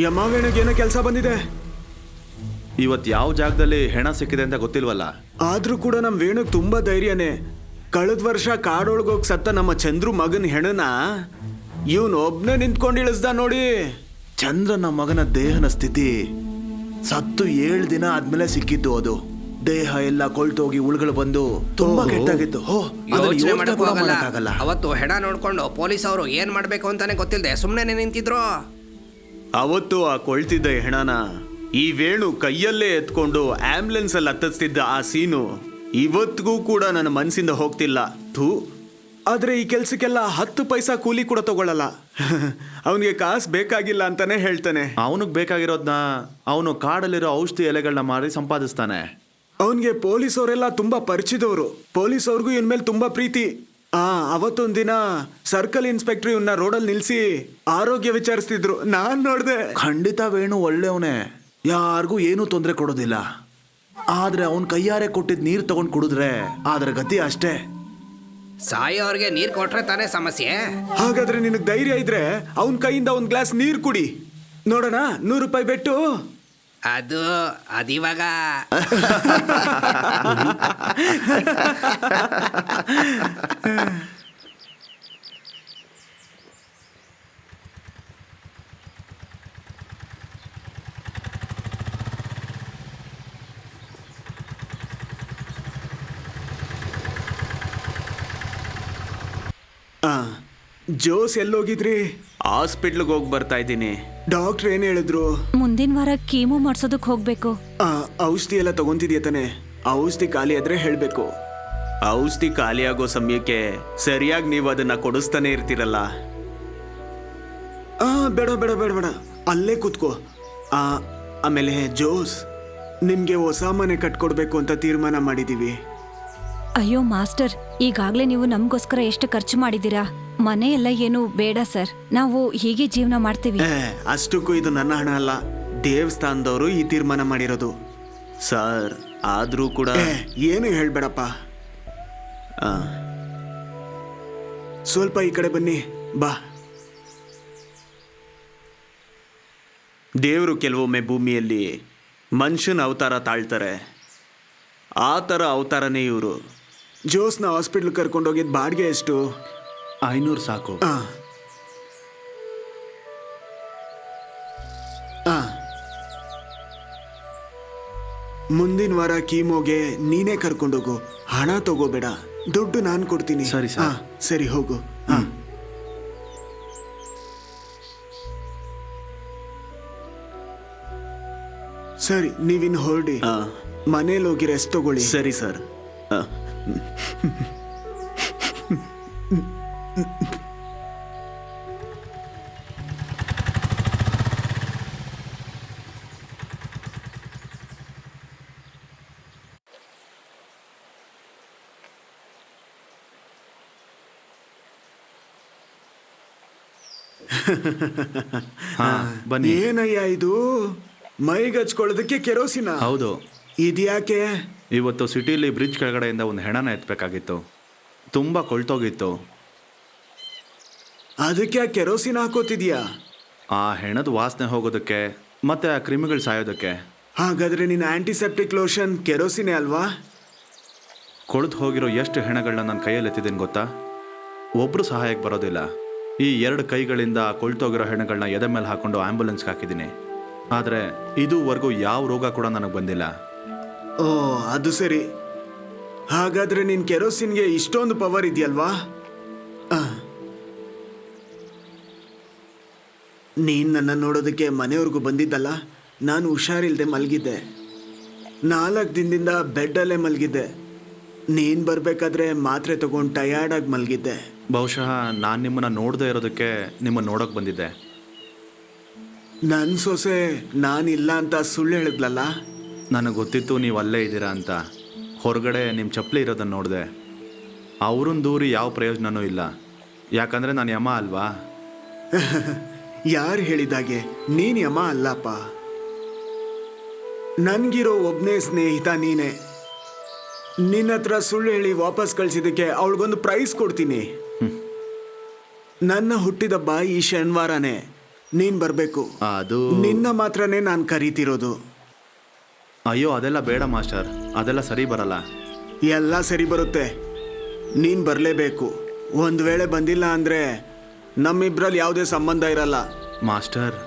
ಯಮವೇಣಗೇನೋ ಕೆಲಸ ಬಂದಿದೆ. ಇವತ್ತು ಯಾವ ಜಾಗದಲ್ಲಿ ಹೆಣ ಸಿಕ್ಕಿದೆ ಅಂತ ಗೊತ್ತಿಲ್ವಲ್ಲ. ಆದ್ರೂ ಕೂಡ ನಮ್ಮ ವೇಣುಗ್ ತುಂಬಾ ಧೈರ್ಯನೇ. ಕಳೆದ ವರ್ಷ ಕಾಡೊಳಗೋಗಿ ಸತ್ತ ನಮ್ಮ ಚಂದ್ರು ಮಗನ ಹೆಣನ ಇವನು ಒಬ್ನೇ ನಿಂತ್ಕೊಂಡು ಇಳಿಸ್ದ ನೋಡಿ. ಚಂದ್ರನ ಮಗನ ದೇಹನ ಸ್ಥಿತಿ ಸತ್ತು 7 ದಿನ ಆದ್ಮೇಲೆ ಸಿಕ್ಕಿದ್ದು. ಅದು ದೇಹ ಎಲ್ಲ ಕೊಳ್ತೋಗಿ ಉಳ್ಗಳು ಬಂದು ತುಂಬಾ ಕೆಟ್ಟಾಗಿತ್ತು. ಯೋಚನೆ ಮಾಡಕ್ಕಾಗಲ್ಲ. ಅವತ್ತು ಹೆಣ ನೋಡ್ಕೊಂಡು ಪೊಲೀಸ್ ಅವರು ಏನ್ ಮಾಡ್ಬೇಕು ಅಂತಾನೆ ಗೊತ್ತಿಲ್ಲದೆ ಸುಮ್ಮನೆ ನಿಂತಿದ್ರು. ಅವತ್ತು ಆ ಕೊಳ್ತಿದ್ದ ಹೆಣನ ಈ ವೇಣು ಕೈಯಲ್ಲೇ ಎತ್ಕೊಂಡು ಆಂಬ್ಯುಲೆನ್ಸ್ ಅಲ್ಲಿ ಹತ್ತಿಸ್ತಿದ್ದ ಆ ಸೀನು ಇವತ್ತಿಗೂ ಕೂಡ ನನ್ನ ಮನಸ್ಸಿಂದ ಹೋಗ್ತಿಲ್ಲ. ಆದ್ರೆ ಈ ಕೆಲ್ಸಕ್ಕೆಲ್ಲ 10 ಪೈಸಾ ಕೂಲಿ ಕೂಡ ತಗೊಳ್ಳಲ್ಲ. ಅವನಿಗೆ ಕಾಸು ಬೇಕಾಗಿಲ್ಲ ಅಂತಾನೆ ಹೇಳ್ತಾನೆ. ಅವನಿಗೆ ಬೇಕಾಗಿರೋದನ್ನ ಅವನು ಕಾಡಲ್ಲಿರೋ ಔಷಧಿ ಎಲೆಗಳನ್ನ ಮಾರಿ ಸಂಪಾದಿಸ್ತಾನೆ. ಅವನಿಗೆ ಪೊಲೀಸ್ ಅವರೆಲ್ಲ ತುಂಬಾ ಪರಿಚಿತವರು. ಪೊಲೀಸ್ ಅವ್ರಿಗೂ ಇವನ್ ಮೇಲೆ ತುಂಬಾ ಪ್ರೀತಿ. ಅವತ್ತೊಂದ್ ದಿನ ಸರ್ಕಲ್ ಇನ್ಸ್ಪೆಕ್ಟರ್ ಇವನ್ನ ರೋಡಲ್ಲಿ ನಿಲ್ಸಿ ಆರೋಗ್ಯ ವಿಚಾರಿಸ್ತಿದ್ರು. ನಾನ್ ನೋಡ್ದೆ. ಖಂಡಿತ ವೇಣು ಒಳ್ಳೆಯವನೇ, ಯಾರಿಗೂ ಏನೂ ತೊಂದರೆ ಕೊಡೋದಿಲ್ಲ. ಆದ್ರೆ ಅವನ್ ಕೈಯಾರೆ ಕೊಟ್ಟಿದ್ ನೀರ್ ತಗೊಂಡ್ ಕುಡಿದ್ರೆ ಅದರ ಗತಿ ಅಷ್ಟೇ. ಸಾಯೋರ್ಗೆ ನೀರ್ ಕೊಟ್ರೆ ತಾನೇ ಸಮಸ್ಯೆ. ಹಾಗಾದ್ರೆ ನಿನಗ್ ಧೈರ್ಯ ಇದ್ರೆ ಅವನ್ ಕೈಯಿಂದ 1 ಗ್ಲಾಸ್ ನೀರ್ ಕುಡಿ ನೋಡೋಣ. 100 ರೂಪಾಯಿ ಬೆಟ್ಟು. ಅದಿವಾಗ ಜೋಸ್ ಎಲ್ಲೋಗಿದ್ರಿ? ಹಾಸ್ಪಿಟ್ಲ್ಗೆ ಹೋಗಿ ಬರ್ತಾ ಇದ್ದೀನಿ. ಡಾಕ್ಟರ್ ಏನ್ ಹೇಳಿದ್ರು? ಮುಂದಿನ ವಾರ ಕೀಮೋ ಮಾಡ್ಸೋದಕ್ ಹೋಗ್ಬೇಕು. ಔಷಧಿ ಎಲ್ಲ ತಗೊಂತಿದ್ಯಾ ತಾನೆ? ಔಷಧಿ ಖಾಲಿ ಆದ್ರೆ ಹೇಳ್ಬೇಕು. ಔಷಧಿ ಖಾಲಿಯಾಗೋ ಸಮಯಕ್ಕೆ ಸರಿಯಾಗಿ ನೀವು ಅದನ್ನ ಕೊಡಿಸ್ತಾನೆ ಇರ್ತೀರಲ್ಲ. ಬೇಡ ಬೇಡ ಬೇಡ ಬೇಡ, ಅಲ್ಲೇ ಕೂತ್ಕೋ. ಆಮೇಲೆ ಜೋಸ್, ನಿಮ್ಗೆ ಹೊಸ ಮನೆ ಕಟ್ಕೊಡ್ಬೇಕು ಅಂತ ತೀರ್ಮಾನ ಮಾಡಿದೀವಿ. ಅಯ್ಯೋ ಮಾಸ್ಟರ್, ಈಗಾಗ್ಲೇ ನೀವು ನಮ್ಗೋಸ್ಕರ ಎಷ್ಟು ಖರ್ಚು ಮಾಡಿದೀರಾ. ಮನೆ ಎಲ್ಲ ಏನು ಬೇಡ ಸರ್, ನಾವು ಹೀಗೆ ಜೀವನ ಮಾಡ್ತೀವಿ. ಅಷ್ಟಕ್ಕೂ ಇದು ನನ್ನ ಹಣ ಅಲ್ಲ, ದೇವಸ್ಥಾನದವರು ಈ ತೀರ್ಮಾನ ಮಾಡಿರೋದು. ಸರ್ ಆದ್ರೂ ಕೂಡ ಏನು ಹೇಳ್ಬೇಡಪ್ಪ. ಸ್ವಲ್ಪ ಈ ಕಡೆ ಬನ್ನಿ ಬಾ. ದೇವರು ಕೆಲವೊಮ್ಮೆ ಭೂಮಿಯಲ್ಲಿ ಮನುಷ್ಯನ ಅವತಾರ ತಾಳ್ತಾರೆ. ಆ ಥರ ಅವತಾರನೇ ಇವರು. ಜೋಸ್ನ ಹಾಸ್ಪಿಟ್ಲ್ ಕರ್ಕೊಂಡೋಗಿದ್ ಬಾಡಿಗೆ ಎಷ್ಟು? 500 ಸಾಕು. ಮುಂದಿನ ವಾರ ಕೀಮೋಗೆ ನೀನೇ ಕರ್ಕೊಂಡೋಗು. ಹಣ ತಗೋಬೇಡ, ದುಡ್ಡು ನಾನು ಕೊಡ್ತೀನಿ. ಸರಿ ಸರ್. ಸರಿ ಹೋಗು. ಸರಿ, ನೀವಿನ್ ಹೊರಡಿ. ಮನೇಲಿ ಹೋಗಿ ರೆಸ್ಟ್ ತಗೊಳ್ಳಿ. ಸರಿ ಸರ್. ಬನ್ನಿ. ಏನಯ್ಯ ಇದು? ಮೈಗೆ ಹಚ್ಕೊಳ್ಳೋದಕ್ಕೆ ಕೆರೋಸಿನ? ಹೌದು. ಇದ್ಯಾಕೆ? ಇವತ್ತು ಸಿಟಿಲಿ ಬ್ರಿಡ್ಜ್ ಕೆಳಗಡೆಯಿಂದ ಒಂದು ಹೆಣನ ಎತ್ತಬೇಕಾಗಿತ್ತು. ತುಂಬ ಕೊಳ್ತೋಗಿತ್ತು. ಅದಕ್ಕೆ ಕೆರೋಸಿನ್ ಹಾಕೋತಿದ್ಯಾ? ಆ ಹೆಣದ ವಾಸನೆ ಹೋಗೋದಕ್ಕೆ ಮತ್ತೆ ಆ ಕ್ರಿಮಿಗಳು ಸಾಯೋದಕ್ಕೆ. ಹಾಗಾದ್ರೆ ನಿನ್ನ ಆಂಟಿಸೆಪ್ಟಿಕ್ ಲೋಷನ್ ಕೆರೋಸಿನೇ ಅಲ್ವಾ? ಕೊಳೆತು ಹೋಗಿರೋ ಎಷ್ಟು ಹೆಣಗಳನ್ನ ನನ್ನ ಕೈಯಲ್ಲಿ ಎತ್ತಿದ್ದೀನಿ ಗೊತ್ತಾ? ಒಬ್ಬರು ಸಹಾಯಕ್ಕೆ ಬರೋದಿಲ್ಲ. ಈ 2 ಕೈಗಳಿಂದ ಕೊಳ್ತೋಗಿರೋ ಹೆಣ್ಣುಗಳನ್ನ ಎದೆ ಮೇಲೆ ಹಾಕೊಂಡು ಆಂಬ್ಯುಲೆನ್ಸ್ಗೆ ಹಾಕಿದ್ದೀನಿ. ಆದರೆ ಇದುವರೆಗೂ ಯಾವ ರೋಗ ಕೂಡ ನನಗೆ ಬಂದಿಲ್ಲ. ಓ ಅದು ಸರಿ. ಹಾಗಾದ್ರೆ ನಿನ್ ಕೆರೋಸಿನ್ಗೆ ಇಷ್ಟೊಂದು ಪವರ್ ಇದೆಯಲ್ವಾ? ನೀನ್ ನನ್ನ ನೋಡೋದಕ್ಕೆ ಮನೆಯವ್ರಿಗೂ ಬಂದಿದ್ದಲ್ಲ. ನಾನು ಹುಷಾರಿಲ್ದೆ ಮಲಗಿದ್ದೆ. 4 ದಿನದಿಂದ ಬೆಡ್ಡಲ್ಲೇ ಮಲಗಿದ್ದೆ. ನೀನ್ ಬರ್ಬೇಕಾದ್ರೆ ಮಾತ್ರೆ ತಗೊಂಡು ಟಯರ್ಡಾಗಿ ಮಲಗಿದ್ದೆ. ಬಹುಶಃ ನಾನು ನಿಮ್ಮನ್ನು ನೋಡದೇ ಇರೋದಕ್ಕೆ ನಿಮ್ಮನ್ನು ನೋಡೋಕೆ ಬಂದಿದ್ದೆ. ನನ್ನ ಸೊಸೆ ನಾನಿಲ್ಲ ಅಂತ ಸುಳ್ಳು ಹೇಳಿದ್ಲಲ್ಲ. ನನಗೆ ಗೊತ್ತಿತ್ತು ನೀವು ಅಲ್ಲೇ ಇದ್ದೀರಾ ಅಂತ. ಹೊರಗಡೆ ನಿಮ್ಮ ಚಪ್ಪಲಿ ಇರೋದನ್ನು ನೋಡಿದೆ. ಅವ್ರನ್ನ ದೂರಿ ಯಾವ ಪ್ರಯೋಜನವೂ ಇಲ್ಲ, ಯಾಕಂದರೆ ನಾನು ಯಮ ಅಲ್ವಾ. ಯಾರು ಹೇಳಿದಾಗೆ ನೀನ್ ಯಮ ಅಲ್ಲಪ್ಪ. ನನ್ಗಿರೋ ಒಬ್ನೇ ಸ್ನೇಹಿತ ನೀನೆ. ನಿನ್ನ ಹತ್ರ ಸುಳ್ಳು ಹೇಳಿ ವಾಪಸ್ ಕಳ್ಸಿದ್ದಕ್ಕೆ ಅವಳಿಗೊಂದು ಪ್ರೈಸ್ ಕೊಡ್ತೀನಿ. ನನ್ನ ಹುಟ್ಟಿದಬ್ಬ ಈ ಶನಿವಾರನೇ. ನೀನ್ ಬರ್ಬೇಕು. ಅದು ನಿನ್ನ ಮಾತ್ರನೇ ನಾನು ಕರೀತಿರೋದು. ಅಯ್ಯೋ ಅದೆಲ್ಲ ಬೇಡ ಮಾಸ್ಟರ್, ಅದೆಲ್ಲ ಸರಿ ಬರಲ್ಲ. ಎಲ್ಲ ಸರಿ ಬರುತ್ತೆ, ನೀನ್ ಬರಲೇಬೇಕು. ಒಂದು ವೇಳೆ ಬಂದಿಲ್ಲ ಅಂದ್ರೆ ನಮ್ಮಿಬ್ರಲ್ಲಿ ಯಾವುದೇ ಸಂಬಂಧ ಇರಲ್ಲ. ಮಾಸ್ಟರ್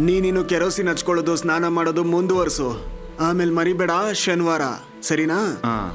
ನೀನಿನ್ನು ಕೆರೋಸಿನ್ ಹಚ್ಕೊಳ್ಳೋದು, ಸ್ನಾನ ಮಾಡೋದು ಮುಂದುವರ್ಸು. ಆಮೇಲೆ ಮರಿಬೇಡ ಶನಿವಾರ, ಸರಿನಾ? ಹಾಂ.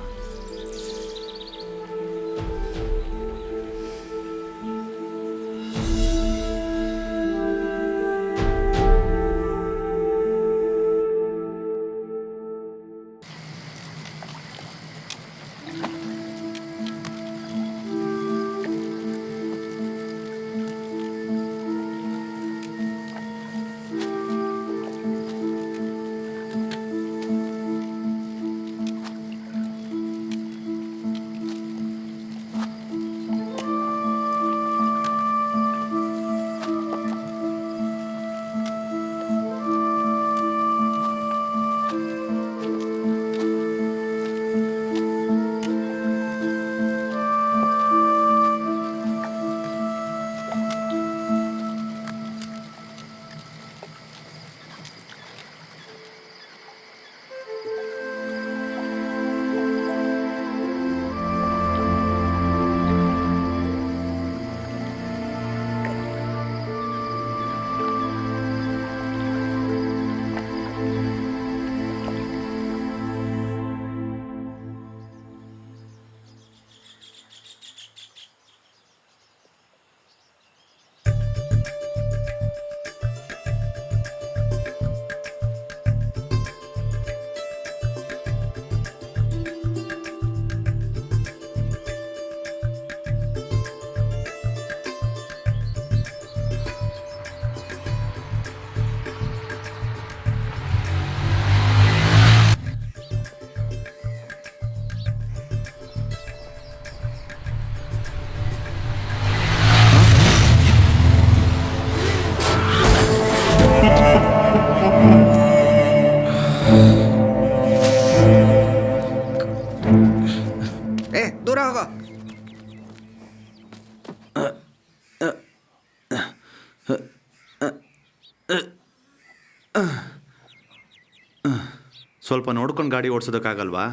ಸ್ವಲ್ಪ ನೋಡ್ಕೊಂಡು ಗಾಡಿ ಓಡಿಸೋದಕ್ಕಾಗಲ್ವಾ?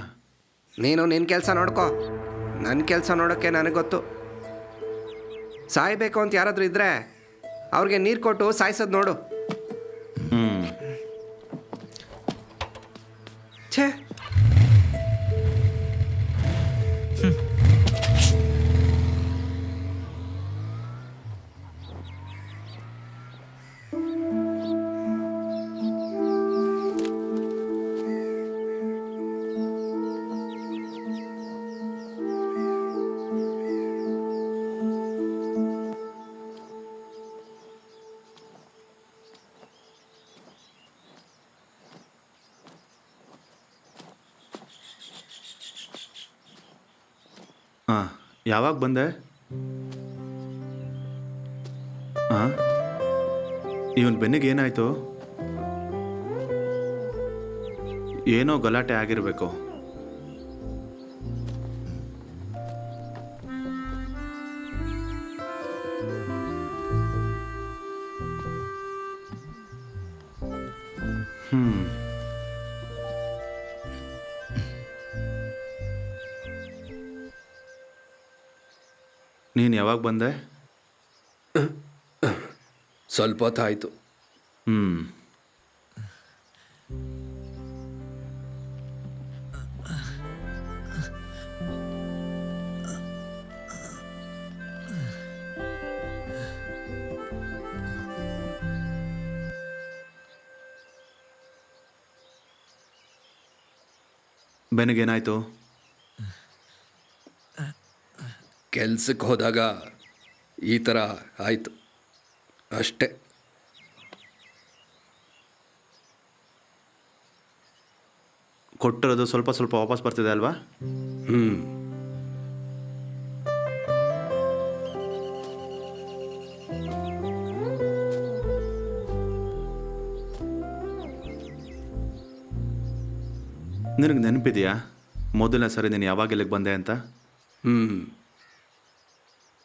ನೀನು ನಿನ್ನ ಕೆಲಸ ನೋಡ್ಕೋ, ನನ್ನ ಕೆಲಸ ನೋಡೋಕ್ಕೆ ನನಗೆ ಗೊತ್ತು. ಸಾಯಬೇಕು ಅಂತ ಯಾರಾದರೂ ಇದ್ದರೆ ಅವ್ರಿಗೆ ನೀರು ಕೊಟ್ಟು ಸಾಯಿಸೋದು ನೋಡು. ಛೇ, ಹಾಂ, ಯಾವಾಗ ಬಂದೆ? ಹಾಂ, ಇವನ್ ಬೆನ್ನಿಗೆ ಏನಾಯ್ತು? ಏನೋ ಗಲಾಟೆ ಆಗಿರಬೇಕು. ನೀನು ಯಾವಾಗ ಬಂದೆ? ಸ್ವಲ್ಪ ಹೊತ್ತಾಯಿತು. ಹ್ಞೂ. ಬೆನಗೇನಾಯಿತು? ಕೆಲ್ಸಕ್ಕೆ ಹೋದಾಗ ಈ ಥರ ಆಯಿತು ಅಷ್ಟೇ. ಕೊಟ್ಟಿರೋದು ಸ್ವಲ್ಪ ಸ್ವಲ್ಪ ವಾಪಸ್ ಬರ್ತಿದೆ ಅಲ್ವಾ? ಹ್ಞೂ. ನಿನಗೆ ನೆನಪಿದೆಯಾ ಮೊದಲನೇ ಸರಿ ನೀನು ಯಾವಾಗ ಇಲ್ಲಿಗೆ ಬಂದೆ ಅಂತ?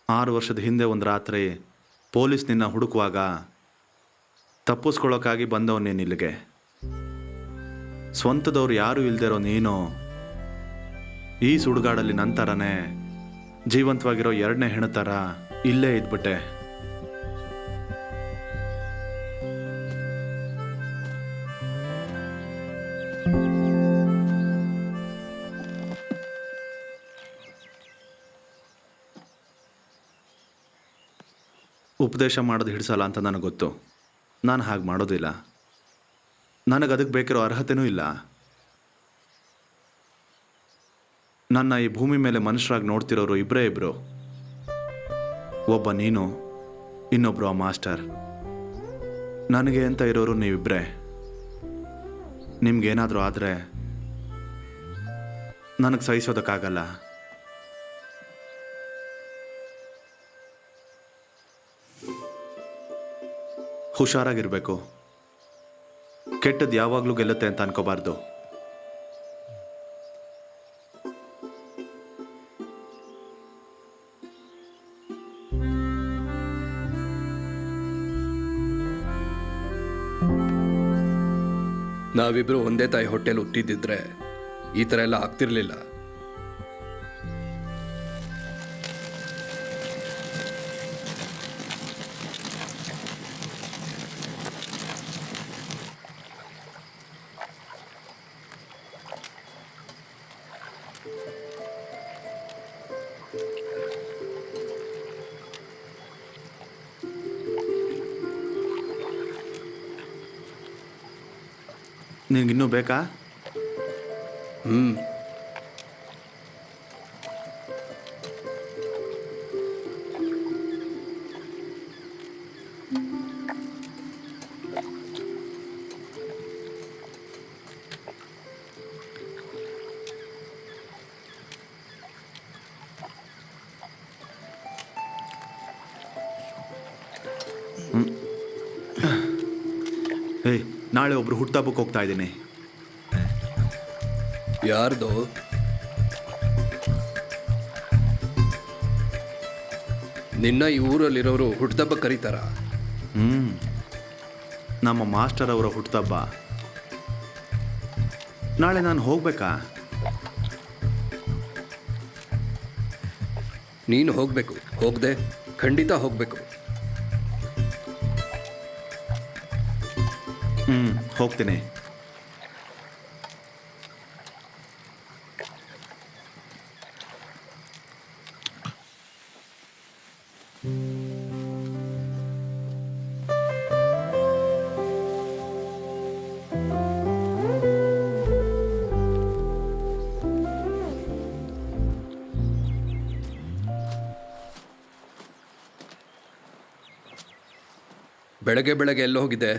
6 ವರ್ಷದ ಹಿಂದೆ ಒಂದು ರಾತ್ರಿ ಪೊಲೀಸ್ ನಿನ್ನ ಹುಡುಕುವಾಗ ತಪ್ಪಿಸ್ಕೊಳ್ಳೋಕ್ಕಾಗಿ ಬಂದವನು ನೀನು ಇಲ್ಲಿಗೆ. ಸ್ವಂತದವ್ರು ಯಾರೂ ಇಲ್ದಿರೋ ನೀನು ಈ ಸುಡುಗಾಡಲ್ಲಿ ನನ್ನ ಥರನೇ ಜೀವಂತವಾಗಿರೋ 2ನೇ ಹೆಣ್ಣು ಥರ ಇಲ್ಲೇ ಇದ್ಬಿಟ್ಟೆ. ಉಪದೇಶ ಮಾಡೋದು ಹಿಡಿಸಲ್ಲ ಅಂತ ನನಗೆ ಗೊತ್ತು. ನಾನು ಹಾಗೆ ಮಾಡೋದಿಲ್ಲ. ನನಗೆ ಅದಕ್ಕೆ ಬೇಕಿರೋ ಅರ್ಹತೆಯೂ ಇಲ್ಲ. ನನ್ನ ಈ ಭೂಮಿ ಮೇಲೆ ಮನುಷ್ಯರಾಗಿ ನೋಡ್ತಿರೋರು ಇಬ್ಬರೇ ಇಬ್ಬರು. ಒಬ್ಬ ನೀನು, ಇನ್ನೊಬ್ಬರು ಆ ಮಾಸ್ಟರ್. ನನಗೆ ಅಂತ ಇರೋರು ನೀವಿಬ್ಬರೇ. ನಿಮ್ಗೇನಾದರೂ ಆದರೆ ನನಗೆ ಸಹಿಸೋದಕ್ಕಾಗಲ್ಲ. ಹುಷಾರಾಗಿರಬೇಕು. ಕೆಟ್ಟದ್ದು ಯಾವಾಗಲೂ ಗೆಲ್ಲುತ್ತೆ ಅಂತ ಅನ್ಕೋಬಾರ್ದು. ನಾವಿಬ್ಬರು ಒಂದೇ ತಾಯಿ ಹೊಟ್ಟೆಲಿ ಹುಟ್ಟಿದ್ದಿದ್ರೆ ಈ ಥರ ಎಲ್ಲ ಆಗ್ತಿರ್ಲಿಲ್ಲ. ನಿನಗಿನ್ನೂ ಬೇಕಾ? ಹ್ಞೂ. ಏಯ್, ನಾಳೆ ಒಬ್ರು ಹುಟ್ಟುಹಬ್ಬಕ್ಕೆ ಹೋಗ್ತಾ ಇದ್ದೀನಿ. ಯಾರ್ದು? ನಿನ್ನ ಈ ಊರಲ್ಲಿರೋರು ಹುಟ್ಟುಹಬ್ಬ ಕರೀತಾರ? ನಮ್ಮ ಮಾಸ್ಟರ್ ಅವರ ಹುಟ್ಟುಹಬ್ಬ. ನಾಳೆ ನಾನು ಹೋಗ್ಬೇಕಾ? ನೀನು ಹೋಗಬೇಕು. ಹೋಗದೆ ಖಂಡಿತ ಹೋಗಬೇಕು. ಹೋಗ್ತೀನಿ. ಬೆಳಗ್ಗೆ ಬೆಳಗ್ಗೆ ಎಲ್ಲ ಹೋಗಿದೆ?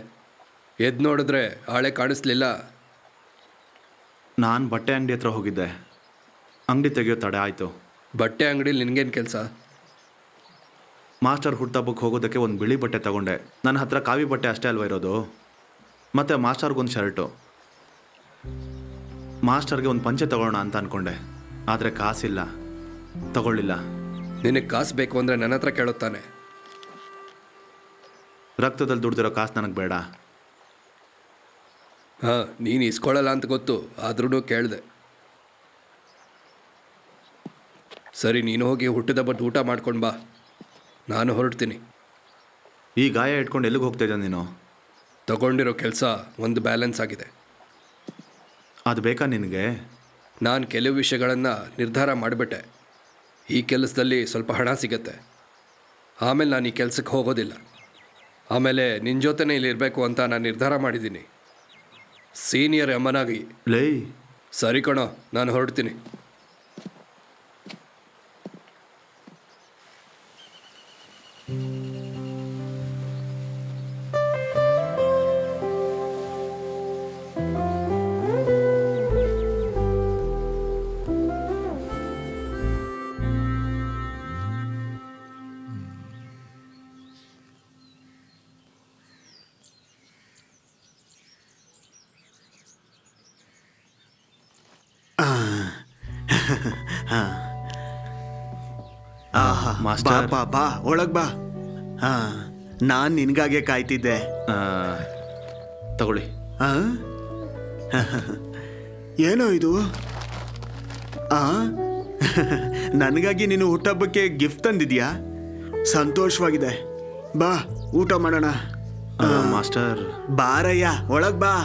ಎದ್ದು ನೋಡಿದ್ರೆ ಆಳೆ ಕಾಣಿಸ್ಲಿಲ್ಲ. ನಾನು ಬಟ್ಟೆ ಅಂಗಡಿ ಹತ್ರ ಹೋಗಿದ್ದೆ. ಅಂಗಡಿ ತೆಗೆಯೋ ತಡೆ ಆಯಿತು. ಬಟ್ಟೆ ಅಂಗಡಿಲಿ ನಿನಗೇನು ಕೆಲಸ? ಮಾಸ್ಟರ್ ಹುಟ್ಟುಹಬ್ಬಕ್ಕೆ ಹೋಗೋದಕ್ಕೆ ಒಂದು ಬಿಳಿ ಬಟ್ಟೆ ತಗೊಂಡೆ. ನನ್ನ ಹತ್ರ ಕಾವಿ ಬಟ್ಟೆ ಅಷ್ಟೇ ಅಲ್ವ ಇರೋದು. ಮತ್ತು ಮಾಸ್ಟರ್ಗೊಂದು ಶರ್ಟು. ಮಾಸ್ಟರ್ಗೆ ಒಂದು ಪಂಚೆ ತಗೊಳ್ಳೋಣ ಅಂತ ಅಂದ್ಕೊಂಡೆ. ಆದರೆ ಕಾಸಿಲ್ಲ, ತಗೊಳ್ಳಿಲ್ಲ. ನಿನಗೆ ಕಾಸು ಬೇಕು ಅಂದರೆ ನನ್ನ ಹತ್ರ ಕೇಳುತ್ತಾನೆ. ರಕ್ತದಲ್ಲಿ ದುಡ್ದಿರೋ ಕಾಸು ನನಗೆ ಬೇಡ. ಹಾಂ, ನೀನು ಇಸ್ಕೊಳ್ಳಲ್ಲ ಅಂತ ಗೊತ್ತು, ಆದ್ರೂ ಕೇಳಿದೆ. ಸರಿ, ನೀನು ಹೋಗಿ ಹುಟ್ಟಿದಬ್ಬದ ಊಟ ಮಾಡ್ಕೊಂಡು ಬಾ, ನಾನು ಹೊರಡ್ತೀನಿ. ಈ ಗಾಯ ಇಟ್ಕೊಂಡು ಎಲ್ಲಿಗೆ ಹೋಗ್ತಾ ಇದ್ದ ನೀನು? ತಗೊಂಡಿರೋ ಕೆಲಸ ಒಂದು ಬ್ಯಾಲೆನ್ಸ್ ಆಗಿದೆ. ಅದು ಬೇಕಾ ನಿನಗೆ? ನಾನು ಕೆಲವು ವಿಷಯಗಳನ್ನು ನಿರ್ಧಾರ ಮಾಡಿಬಿಟ್ಟೆ. ಈ ಕೆಲಸದಲ್ಲಿ ಸ್ವಲ್ಪ ಹಣ ಸಿಗತ್ತೆ, ಆಮೇಲೆ ನಾನು ಈ ಕೆಲಸಕ್ಕೆ ಹೋಗೋದಿಲ್ಲ. ಆಮೇಲೆ ನಿನ್ನ ಜೊತೆನೇ ಇಲ್ಲಿ ಇರಬೇಕು ಅಂತ ನಾನು ನಿರ್ಧಾರ ಮಾಡಿದ್ದೀನಿ, ಸೀನಿಯರ್ ಯಮನಾಗಿ. ಲೇ, ಸರಿ ಕಣೋ, ನಾನು ಹೊರಡ್ತೀನಿ. ಆಹಾ, ಬಾ ಮಾಸ್ಟರ್. ಬಾ ಬಾ ಒಳಗ್ ಬಾ. ಹಾ, ನಾನ್ ನಿನ್ಗಾಗೆ ಕಾಯ್ತಿದ್ದೆ. ತಗೊಳ್ಳಿ. ಆ? ಏನೋ ಇದು? ಆ ನನಗಾಗಿ ನೀನು ಹುಟ್ಟಹಬ್ಬಕ್ಕೆ ಗಿಫ್ಟ್ ತಂದಿದ್ಯಾ? ಸಂತೋಷವಾಗಿದೆ. ಬಾ ಊಟ ಮಾಡೋಣ. ಮಾಸ್ಟರ್, ಬಾರಯ್ಯ ಒಳಗ್ ಬಾ.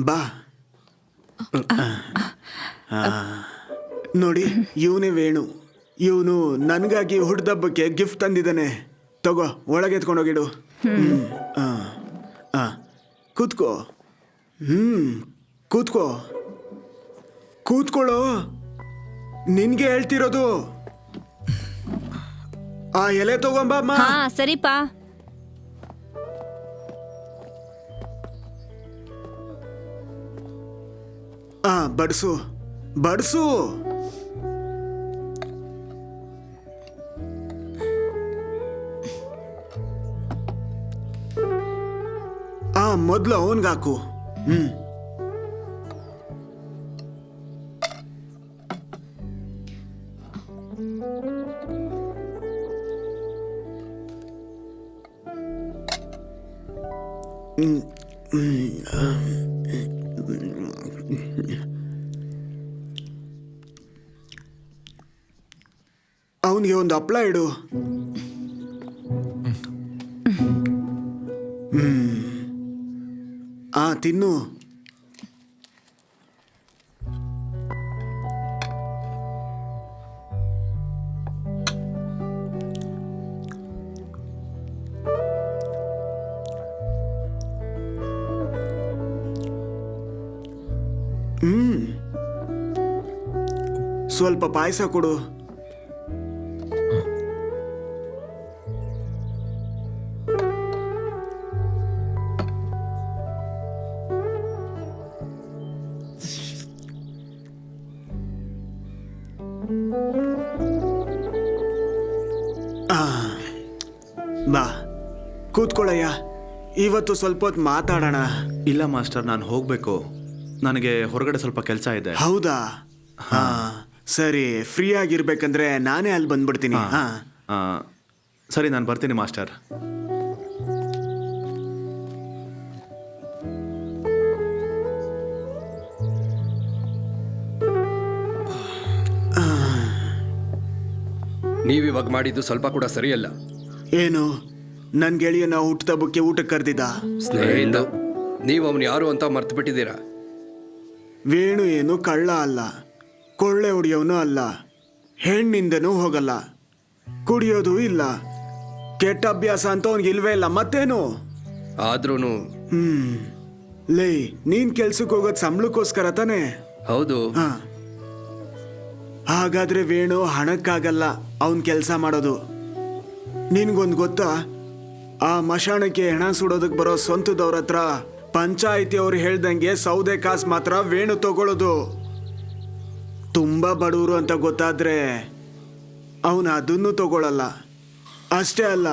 ಬಾ. ನೋಡಿ, ಇವನೇ ವೇಣು. ಇವನು ನನಗಾಗಿ ಹುಡ್ದಬ್ಬಕ್ಕೆ ಗಿಫ್ಟ್ ತಂದಿದ್ದಾನೆ. ತಗೋ, ಒಳಗೆ ಎತ್ಕೊಂಡೋಗಿಡು. ಕೂತ್ಕೋ. ಕೂತ್ಕೋ. ಕೂತ್ಕೊಳ್ಳೋ, ನಿನ್ಗೆ ಹೇಳ್ತಿರೋದು. ಆ ಎಲೆ ತಗೊಂಬಮ್ಮ. ಹಾ ಸರಿಪಾ. Buds buds. ಮೊದ್ಲು ಅವನ್ಗಾಕು. ಅವನಿಗೆ ಒಂದು ಹಪ್ಪಳ ಇಡು. ತಿನ್ನು. ಸ್ವಲ್ಪ ಪಾಯಸ ಕೊಡು. ಬಾ ಕೂತ್ಕೊಳ್ಳಯ್ಯ, ಇವತ್ತು ಸ್ವಲ್ಪ ಹೊತ್ತು ಮಾತಾಡೋಣ. ಇಲ್ಲ ಮಾಸ್ಟರ್, ನಾನು ಹೋಗಬೇಕು. ನನಗೆ ಹೊರಗಡೆ ಸ್ವಲ್ಪ ಕೆಲಸ ಇದೆ. ಹೌದಾ? ಹಾ ಸರಿ, ಫ್ರೀ ಆಗಿರ್ಬೇಕಂದ್ರೆ ನಾನೇ ಅಲ್ಲಿ ಬಂದ್ಬಿಡ್ತೀನಿ. ಹಾ ಸರಿ, ನಾನು ಬರ್ತೀನಿ ಮಾಸ್ಟರ್. ನೀವಿವಾಗ ಮಾಡಿದ್ದು ಸ್ವಲ್ಪ ಕೂಡ ಸರಿಯಲ್ಲ. ಏನು? ನನ್ನ ಗೆಳೆಯನ ಹುಟ್ಟುಹಬ್ಬಕ್ಕೆ ಊಟಕ್ಕೆ ಕರೆದಿದ್ದ? ಸ್ನೇಹಿತ, ನೀವು ಅವನು ಯಾರು ಅಂತ ಮರ್ತು ಬಿಟ್ಟಿದ್ದೀರಾ. ವೇಣು ಏನು ಕಳ್ಳ ಅಲ್ಲ, ಕೊಳ್ಳೆ ಹೊಡಿಯೋನು ಅಲ್ಲ, ಹೆಣ್ಣಿಂದನೂ ಹೋಗಲ್ಲ, ಕುಡಿಯೋದು ಇಲ್ಲ, ಕೆಟ್ಟ ಅಭ್ಯಾಸ ಅಂತ ಅವನಿಗೆ ಇಲ್ವೇ ಇಲ್ಲ. ಮತ್ತೇನು? ಆದ್ರೂ ಲೇ, ನೀನ್ ಕೆಲ್ಸಕ್ಕೆ ಹೋಗೋದು ಸಂಬಳಕ್ಕೋಸ್ಕರ ತಾನೆ? ಹೌದು. ಹಾ, ಹಾಗಾದ್ರೆ ವೇಣು ಹಣಕ್ಕಾಗಲ್ಲ ಅವನ್ ಕೆಲಸ ಮಾಡೋದು. ನಿನ್ಗೊಂದು ಗೊತ್ತಾ? ಆ ಮಶಾಣಕ್ಕೆ ಹೆಣ ಸುಡೋದಕ್ಕೆ ಬರೋ ಸ್ವಂತದವ್ರ ಹತ್ರ ಪಂಚಾಯಿತಿ ಅವ್ರು ಹೇಳ್ದಂಗೆ ಸೌದೆ ಕಾಸು ಮಾತ್ರ ವೇಣು ತಗೊಳ್ಳೋದು. ತುಂಬಾ ಬಡವರು ಅಂತ ಗೊತ್ತಾದ್ರೆ ಅವನು ಅದನ್ನು ತಗೊಳ್ಳಲ್ಲ. ಅಷ್ಟೇ ಅಲ್ಲ,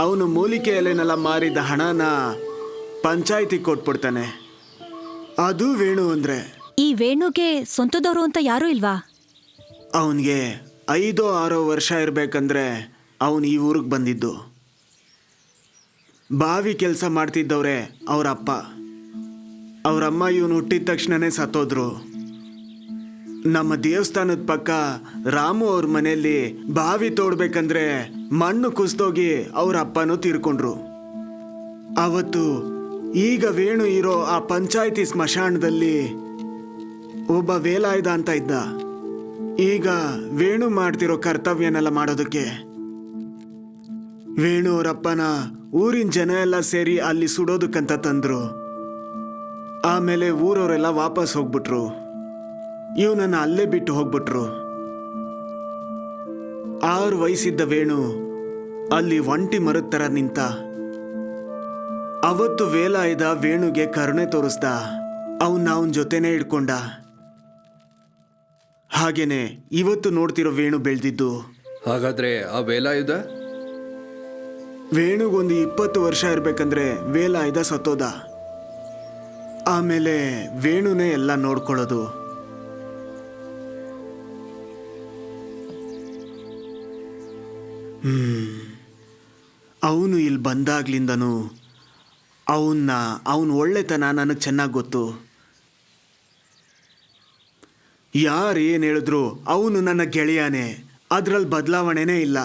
ಅವನು ಮೂಲಿಕೆ ಎಲೆನೆಲ್ಲ ಮಾರಿದ ಹಣನ ಪಂಚಾಯಿತಿಗೆ ಕೊಟ್ಬಿಡ್ತಾನೆ. ಅದು ವೇಣು ಅಂದ್ರೆ. ಈ ವೇಣುಗೆ ಸ್ವಂತದವರು ಅಂತ ಯಾರೂ ಇಲ್ವಾ? ಅವನಿಗೆ 5-6 ವರ್ಷ ಇರಬೇಕಂದ್ರೆ ಅವನು ಈ ಊರಿಗೆ ಬಂದಿದ್ದು. ಬಾವಿ ಕೆಲಸ ಮಾಡ್ತಿದ್ದವ್ರೆ ಅವರ ಅಪ್ಪ. ಅವರಮ್ಮ ಇವನು ಹುಟ್ಟಿದ ತಕ್ಷಣನೇ ಸತ್ತೋದ್ರು. ನಮ್ಮ ದೇವಸ್ಥಾನದ ಪಕ್ಕ ರಾಮು ಅವ್ರ ಮನೆಯಲ್ಲಿ ಬಾವಿ ತೋಡ್ಬೇಕಂದ್ರೆ ಮಣ್ಣು ಕುಸ್ದೋಗಿ ಅವ್ರ ಅಪ್ಪನೂ ತೀರ್ಕೊಂಡ್ರು. ಅವತ್ತು ಈಗ ವೇಣು ಇರೋ ಆ ಪಂಚಾಯಿತಿ ಸ್ಮಶಾನದಲ್ಲಿ ಒಬ್ಬ ವೇಲಾಯುಧ ಅಂತ ಇದ್ದ. ಈಗ ವೇಣು ಮಾಡ್ತಿರೋ ಕರ್ತವ್ಯನೆಲ್ಲ ಮಾಡೋದಕ್ಕೆ ವೇಣು ಅವರಪ್ಪನ ಊರಿನ ಜನ ಎಲ್ಲ ಸೇರಿ ಅಲ್ಲಿ ಸುಡೋದಕ್ಕಂತ ತಂದ್ರು. ಆಮೇಲೆ ಊರವರೆಲ್ಲ ವಾಪಸ್ ಹೋಗ್ಬಿಟ್ರು. ಇವನನ್ನ ಅಲ್ಲೇ ಬಿಟ್ಟು ಹೋಗ್ಬಿಟ್ರು. 6 ವಯಸ್ಸಿದ್ದ ವೇಣು ಅಲ್ಲಿ ಒಂಟಿ ಮರದ ಥರ ನಿಂತ. ಅವತ್ತು ವೇಲಾಯುಧ ವೇಣುಗೆ ಕರುಣೆ ತೋರಿಸ್ದ. ಅವನ ಜೊತೆನೇ ಇಡ್ಕೊಂಡ. ಹಾಗೇನೆ ಇವತ್ತು ನೋಡ್ತಿರೋ ವೇಣು ಬೆಳೆದಿದ್ದು. ಹಾಗಾದ್ರೆ ಆ ವೇಲಾಯುಧ? ವೇಣುಗೊಂದು 20 ವರ್ಷ ಇರ್ಬೇಕಂದ್ರೆ ವೇಲಾಯುಧ ಸತ್ತೋದ. ಆಮೇಲೆ ವೇಣುನೇ ಎಲ್ಲ ನೋಡ್ಕೊಳ್ಳೋದು. ಅವನು ಇಲ್ಲಿ ಬಂದಾಗ್ಲಿಂದನೂ ಅವನ ಒಳ್ಳೆತನ ನನಗೆ ಚೆನ್ನಾಗಿ ಗೊತ್ತು. ಯಾರು ಏನು ಹೇಳಿದ್ರು ಅವನು ನನ್ನ ಗೆಳೆಯನೇ. ಅದ್ರಲ್ಲಿ ಬದಲಾವಣೆನೇ ಇಲ್ಲ.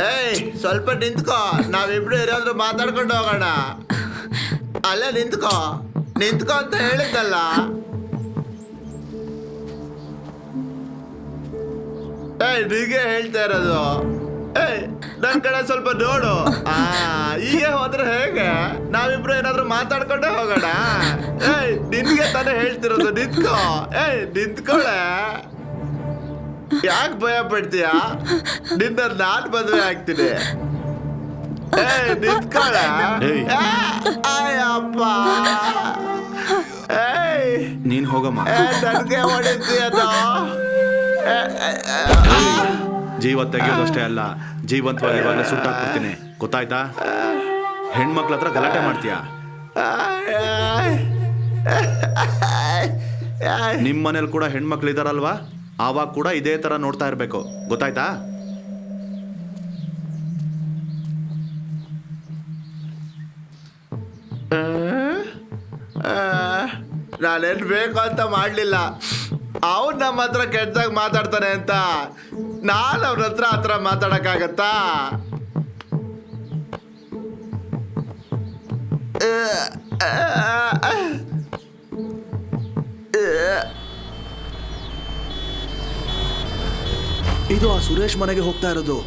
ಏಯ್ ಸ್ವಲ್ಪ ನಿಂತ್ಕೋ, ನಾವಿಬ್ರು ಏನಾದ್ರೂ ಮಾತಾಡ್ಕೊಂಡು ಹೋಗೋಣ. ಅಲ್ಲೇ ನಿಂತ್ಕೋ ಅಂತ ಹೇಳಿದ್ದಲ್ಲ. ಏಯ್ ನೀಗೆ ಹೇಳ್ತಾ ಇರೋದು. ಏಯ್ ನನ್ ಕಡೆ ಸ್ವಲ್ಪ ನೋಡು. ಹೀಗೆ ಹೋದ್ರೆ ಹೇಗೆ? ನಾವಿಬ್ರು ಏನಾದ್ರೂ ಮಾತಾಡ್ಕೊಂಡೇ ಹೋಗೋಣ. ಏಯ್ ನಿನ್ಗೆ ತಾನೇ ಹೇಳ್ತಿರೋದು, ನಿಂತ್ಕೋ. ಏಯ್ ನಿಂತ್ಕೊಳೆ. ಯಾಕೆ ಭಯ ಪಡ್ತೀಯ? ನಿನ್ನ ನಾನ್ ಮದುವೆ ಆಗ್ತೀನಿ. ಏಯ್ ನಿಂತ್ಕೊಳ. ಅಯ್ಯಪ್ಪ. ಏಯ್ ನೀನ್ ಹೋಗಮ್ಮ. ನನಗೆ ಹೊಡಿತೀಯದ? ಜೀವ ತೆಗೆಯೋದಷ್ಟೇ ಅಲ್ಲ, ಜೀವಂತವಾಗಿ ಇವಾಗ ಸುಟ್ಟಾಕ್ಬಿಡ್ತೀನಿ, ಗೊತ್ತಾಯ್ತಾ? ಹೆಣ್ಮಕ್ಳ ಹತ್ರ ಗಲಾಟೆ ಮಾಡ್ತೀಯ. ನಿಮ್ಮ ಮನೇಲಿ ಕೂಡ ಹೆಣ್ಮಕ್ಳು ಇದಾರಲ್ವಾ, ಆವಾಗ ಕೂಡ ಇದೇ ತರ ನೋಡ್ತಾ ಇರ್ಬೇಕು, ಗೊತ್ತಾಯ್ತಾ? ನಾನೇನು ಬೇಕು ಅಂತ ಮಾಡಲಿಲ್ಲ. ಅವ್ನು ನಮ್ಮ ಹತ್ರ ಕೆಟ್ಟದಾಗ ಮಾತಾಡ್ತಾನೆ ಅಂತ ನಾನು ಅವ್ರ ಹತ್ರ ಆ ಥರ ಮಾತಾಡೋಕ್ಕಾಗತ್ತಾ? ಇದು ಆ ಸುರೇಶ್ ಮನೆಗೆ ಹೋಗ್ತಾ ಇರೋದು.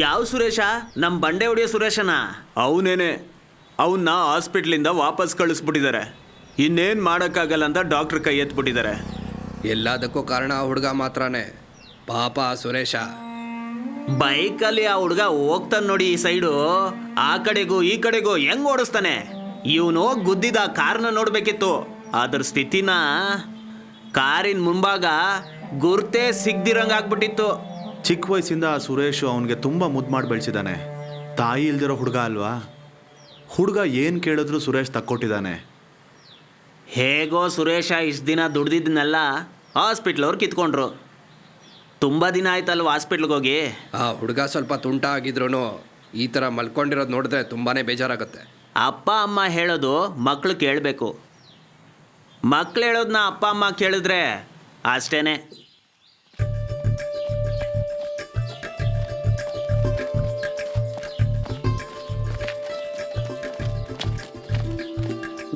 ಯಾವ ಸುರೇಶ? ನಮ್ಮ ಬಂಡೆ ಹೊಡಿಯೋ ಸುರೇಶನ? ಅವನೇನೆ. ಅವನ್ನ ಹಾಸ್ಪಿಟ್ಲಿಂದ ವಾಪಸ್ ಕಳಿಸ್ಬಿಟ್ಟಿದ್ದಾರೆ. ಇನ್ನೇನು ಮಾಡೋಕ್ಕಾಗಲ್ಲ ಅಂತ ಡಾಕ್ಟ್ರ್ ಕೈ ಎತ್ಬಿಟ್ಟಿದ್ದಾರೆ. ಎಲ್ಲದಕ್ಕೂ ಕಾರಣ ಆ ಹುಡುಗ ಮಾತ್ರನೇ. ಪಾಪ ಆ ಸುರೇಶ. ಬೈಕಲ್ಲಿ ಆ ಹುಡುಗ ಹೋಗ್ತಾನೆ ನೋಡಿ, ಈ ಸೈಡು ಆ ಕಡೆಗೂ ಈ ಕಡೆಗೂ ಹೆಂಗ್ ಓಡಿಸ್ತಾನೆ. ಇವನು ಗುದ್ದಿದ ಕಾರ್ನ ನೋಡ್ಬೇಕಿತ್ತು. ಅದ್ರ ಸ್ಥಿತಿನ ಕಾರಿನ ಮುಂಭಾಗ ಗುರ್ತೇ ಸಿಗ್ದಿರಂಗಾಗ್ಬಿಟ್ಟಿತ್ತು. ಚಿಕ್ಕ ವಯಸ್ಸಿಂದ ಆ ಸುರೇಶ್ ಅವನಿಗೆ ತುಂಬ ಮುದ್ದು ಮಾಡಿ ಬೆಳೆಸಿದ್ದಾನೆ. ತಾಯಿ ಇಲ್ದಿರೋ ಹುಡುಗ ಅಲ್ವಾ. ಹುಡುಗ ಏನು ಕೇಳಿದ್ರು ಸುರೇಶ್ ತಕ್ಕೊಟ್ಟಿದ್ದಾನೆ. ಹೇಗೋ ಸುರೇಶ ಇಷ್ಟು ದಿನ ದುಡ್ದಿದ್ದನ್ನೆಲ್ಲ ಹಾಸ್ಪಿಟ್ಲವ್ರು ಕಿತ್ಕೊಂಡ್ರು. ತುಂಬ ದಿನ ಆಯ್ತಲ್ವ ಹಾಸ್ಪಿಟ್ಲ್ಗೆ ಹೋಗಿ. ಆ ಹುಡುಗ ಸ್ವಲ್ಪ ತುಂಟ ಆಗಿದ್ರು ಈ ಥರ ಮಲ್ಕೊಂಡಿರೋದು ನೋಡಿದ್ರೆ ತುಂಬಾ ಬೇಜಾರಾಗುತ್ತೆ. ಅಪ್ಪ ಅಮ್ಮ ಹೇಳೋದು ಮಕ್ಕಳು ಕೇಳಬೇಕು. ಮಕ್ಳು ಹೇಳೋದನ್ನ ಅಪ್ಪ ಅಮ್ಮ ಕೇಳಿದ್ರೆ ಅಷ್ಟೇನೆ.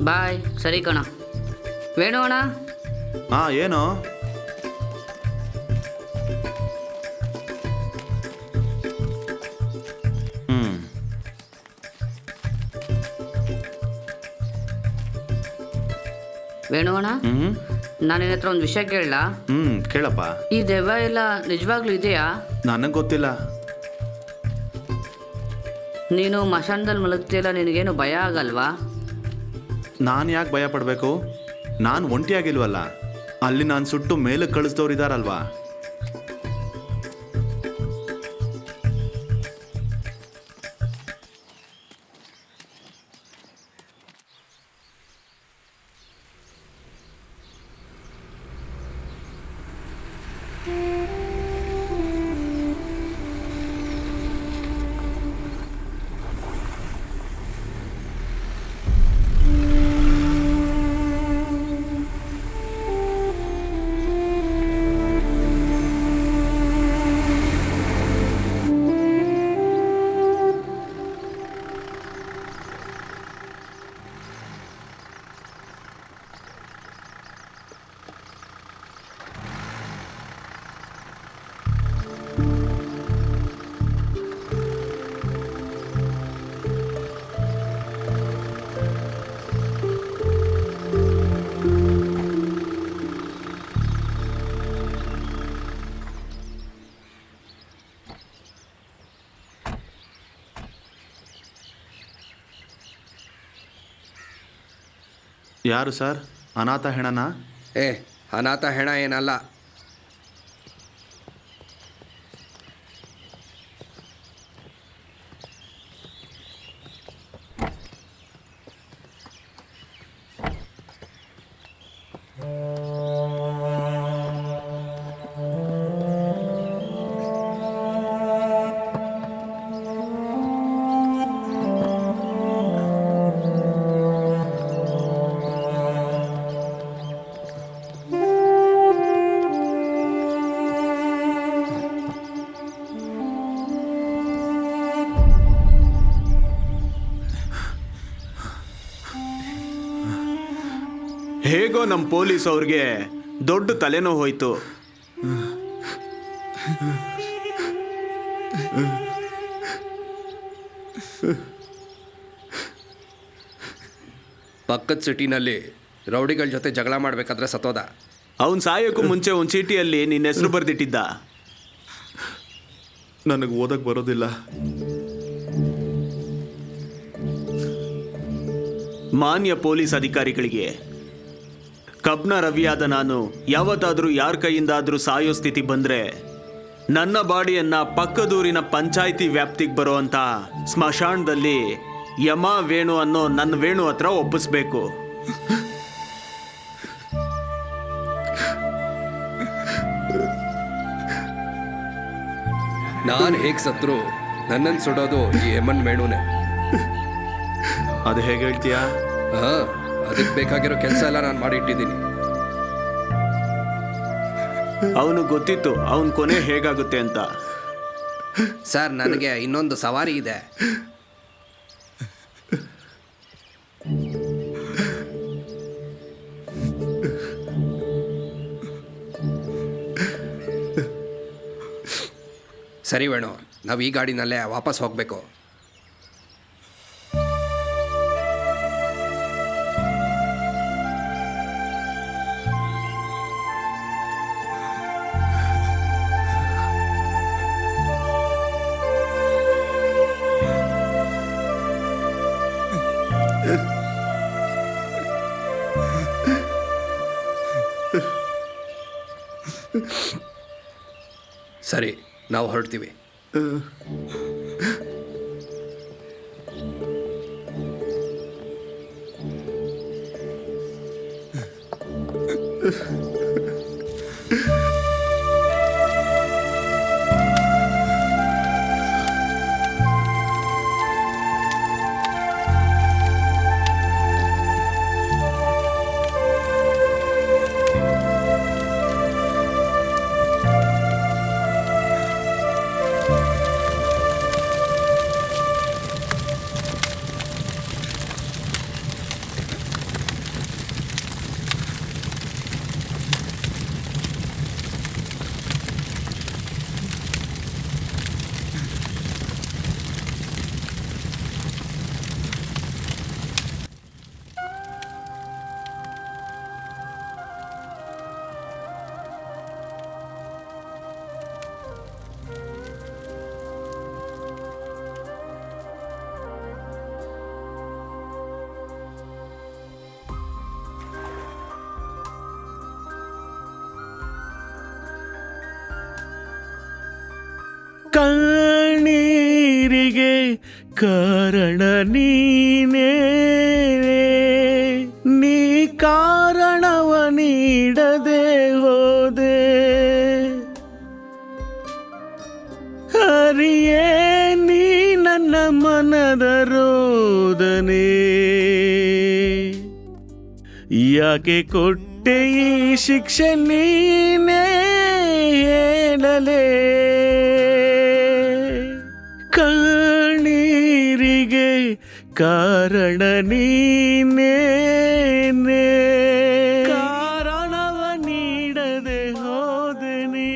ಬಾಯ್. ಸರಿ ಕಣ. ವೇಣು ಅಣ್ಣ. ಹಾಂ, ಏನು? ವೇಣು ಅಣ್ಣ, ನಾನು ನಿನ್ನ ಹತ್ರ ಒಂದು ವಿಷಯ ಕೇಳಲ್ಲ? ಕೇಳಪ್ಪ. ಈ ದೆವ್ವ ಎಲ್ಲ ನಿಜವಾಗ್ಲೂ ಇದೆಯಾ? ನನಗೆ ಗೊತ್ತಿಲ್ಲ. ನೀನು ಮಶಾನದಲ್ಲಿ ಮಲಗ್ತಿಯಲ್ಲ, ನಿನಗೇನು ಭಯ ಆಗಲ್ವಾ? ನಾನು ಯಾಕೆ ಭಯ ಪಡಬೇಕು? ನಾನು ಒಂಟಿಯಾಗಿಲ್ವಲ್ಲ. ಅಲ್ಲಿ ನಾನು ಸುಟ್ಟು ಮೇಲೆ ಕಳಿಸ್ದವ್ರು ಇದ್ದಾರಲ್ವಾ. ಯಾರು ಸರ್? ಅನಾಥ ಹೆಣನಾ? ಏ ಅನಾಥ ಹೆಣ ಏನಲ್ಲ. ಹೇಗೋ ನಮ್ಮ ಪೊಲೀಸ್ ಅವ್ರಿಗೆ ದೊಡ್ಡ ತಲೆನೋವು ಹೋಯ್ತು. ಪಕ್ಕದ ಸಿಟಿನಲ್ಲಿ ರೌಡಿಗಳ ಜೊತೆ ಜಗಳ ಮಾಡಬೇಕಾದ್ರೆ ಸತ್ತೋದ. ಅವನ್ ಸಾಯೋಕ್ಕೂ ಮುಂಚೆ ಒಂದು ಚೀಟಿಯಲ್ಲಿ ನಿನ್ನ ಹೆಸರು ಬರೆದಿಟ್ಟಿದ್ದ. ನನಗೆ ಓದಕ್ಕೆ ಬರೋದಿಲ್ಲ. ಮಾನ್ಯ ಪೊಲೀಸ್ ಅಧಿಕಾರಿಗಳಿಗೆ, ಕಬ್ನ ರವಿಯಾದ ನಾನು ಯಾವತ್ತಾದರೂ ಯಾರ ಕೈಯಿಂದಾದರೂ ಸಾಯೋ ಸ್ಥಿತಿ ಬಂದರೆ ನನ್ನ ಬಾಡಿಯನ್ನು ಪಕ್ಕದೂರಿನ ಪಂಚಾಯಿತಿ ವ್ಯಾಪ್ತಿಗೆ ಬರುವಂಥ ಸ್ಮಶಾನದಲ್ಲಿ ಯಮ ವೇಣು ಅನ್ನೋ ನನ್ನ ವೇಣು ಹತ್ರ ಒಪ್ಪಿಸ್ಬೇಕು. ನಾನು ಹೇಗೆ ಸತ್ರು ನನ್ನನ್ನು ಸುಡೋದು ಈ ಎಮನ್ ವೇಣುನೇ. ಅದು ಹೇಗೆ ಹೇಳ್ತೀಯಾ? ಹಾಂ, ಅದಕ್ಕೆ ಬೇಕಾಗಿರೋ ಕೆಲಸ ಎಲ್ಲ ನಾನು ಮಾಡಿಟ್ಟಿದ್ದೀನಿ. ಅವನು ಗೊತ್ತಿತ್ತು ಅವನ ಕೊನೆ ಹೇಗಾಗುತ್ತೆ ಅಂತ. ಸರ್, ನನಗೆ ಇನ್ನೊಂದು ಸವಾರಿ ಇದೆ. ಸರಿ ವೇಣು, ನಾವು ಈ ಗಾಡಿನಲ್ಲೇ ವಾಪಸ್ ಹೋಗಬೇಕು. ಸರಿ, ನಾವು ಹೊರಡ್ತೀವಿ. ಕಣ್ಣೀರಿಗೆ ಕಾರಣ ನೀನೇ, ನೀ ಕಾರಣವ ನೀಡದೆ ಹೋದೆ. ಹರಿಯೇ ನೀ ನನ್ನ ಮನದ ರೋದನೆ, ಯಾಕೆ ಕೊಟ್ಟೆ ಈ ಶಿಕ್ಷೆ ನೀನೇ ಹೇಳಲೇ. ಕಣ್ಣೀರಿಗೆ ಕಾರಣ ನೀನೇ, ಕಾರಣವ ನೀಡದೆ ಹೋದೆ ನೀ.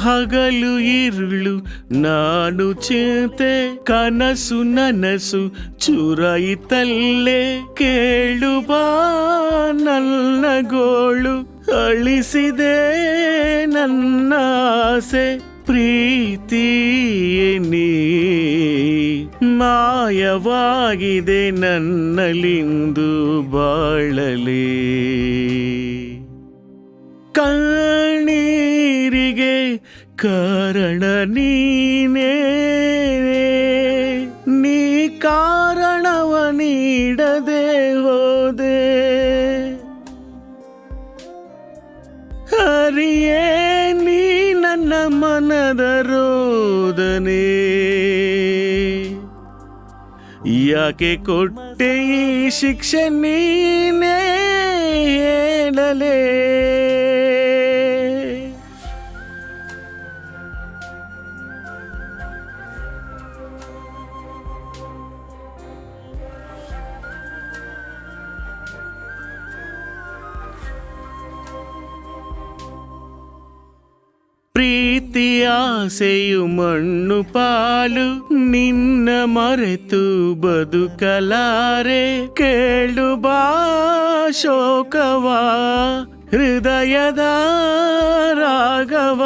ಹಗಲು ಇರುಳು ನಾನು ಚಿಂತೆ ಕನಸು ನನಸು ಚುರಾಯಿತಲ್ಲೇ ಕೇಳು ಬಾ ನನ್ನ ಗೋಳು ಅಳಿಸಿದೆ ನನ್ನ ಆಸೆ ಪ್ರೀತಿಯೇ ನೀ ಮಾಯವಾಗಿದೆ ನನ್ನಲಿಂದು ಬಾಳಲಿ ಕಣ್ಣೀರಿಗೆ ಕಾರಣ ನೀನೇ ನೀ ಕಾರಣವ ನೀಡದೆ ಹೋದೆ ಹರಿಯೇ ನೀ ನನ್ನ ಮನದ ರೋದನೆ ಯಾಕೆ ಕೊಟ್ಟೆ ಈ ಶಿಕ್ಷೆ ನೀನೇ ಹೇಳಲೇ ಪ್ರೀತಿ ಆಸೆಯು ಮಣ್ಣು ಪಾಲು ನಿನ್ನ ಮರೆತು ಬದುಕಲಾರೆ ಕೇಳು ಬಾ ಶೋಕವ ಹೃದಯದ ರಾಗವ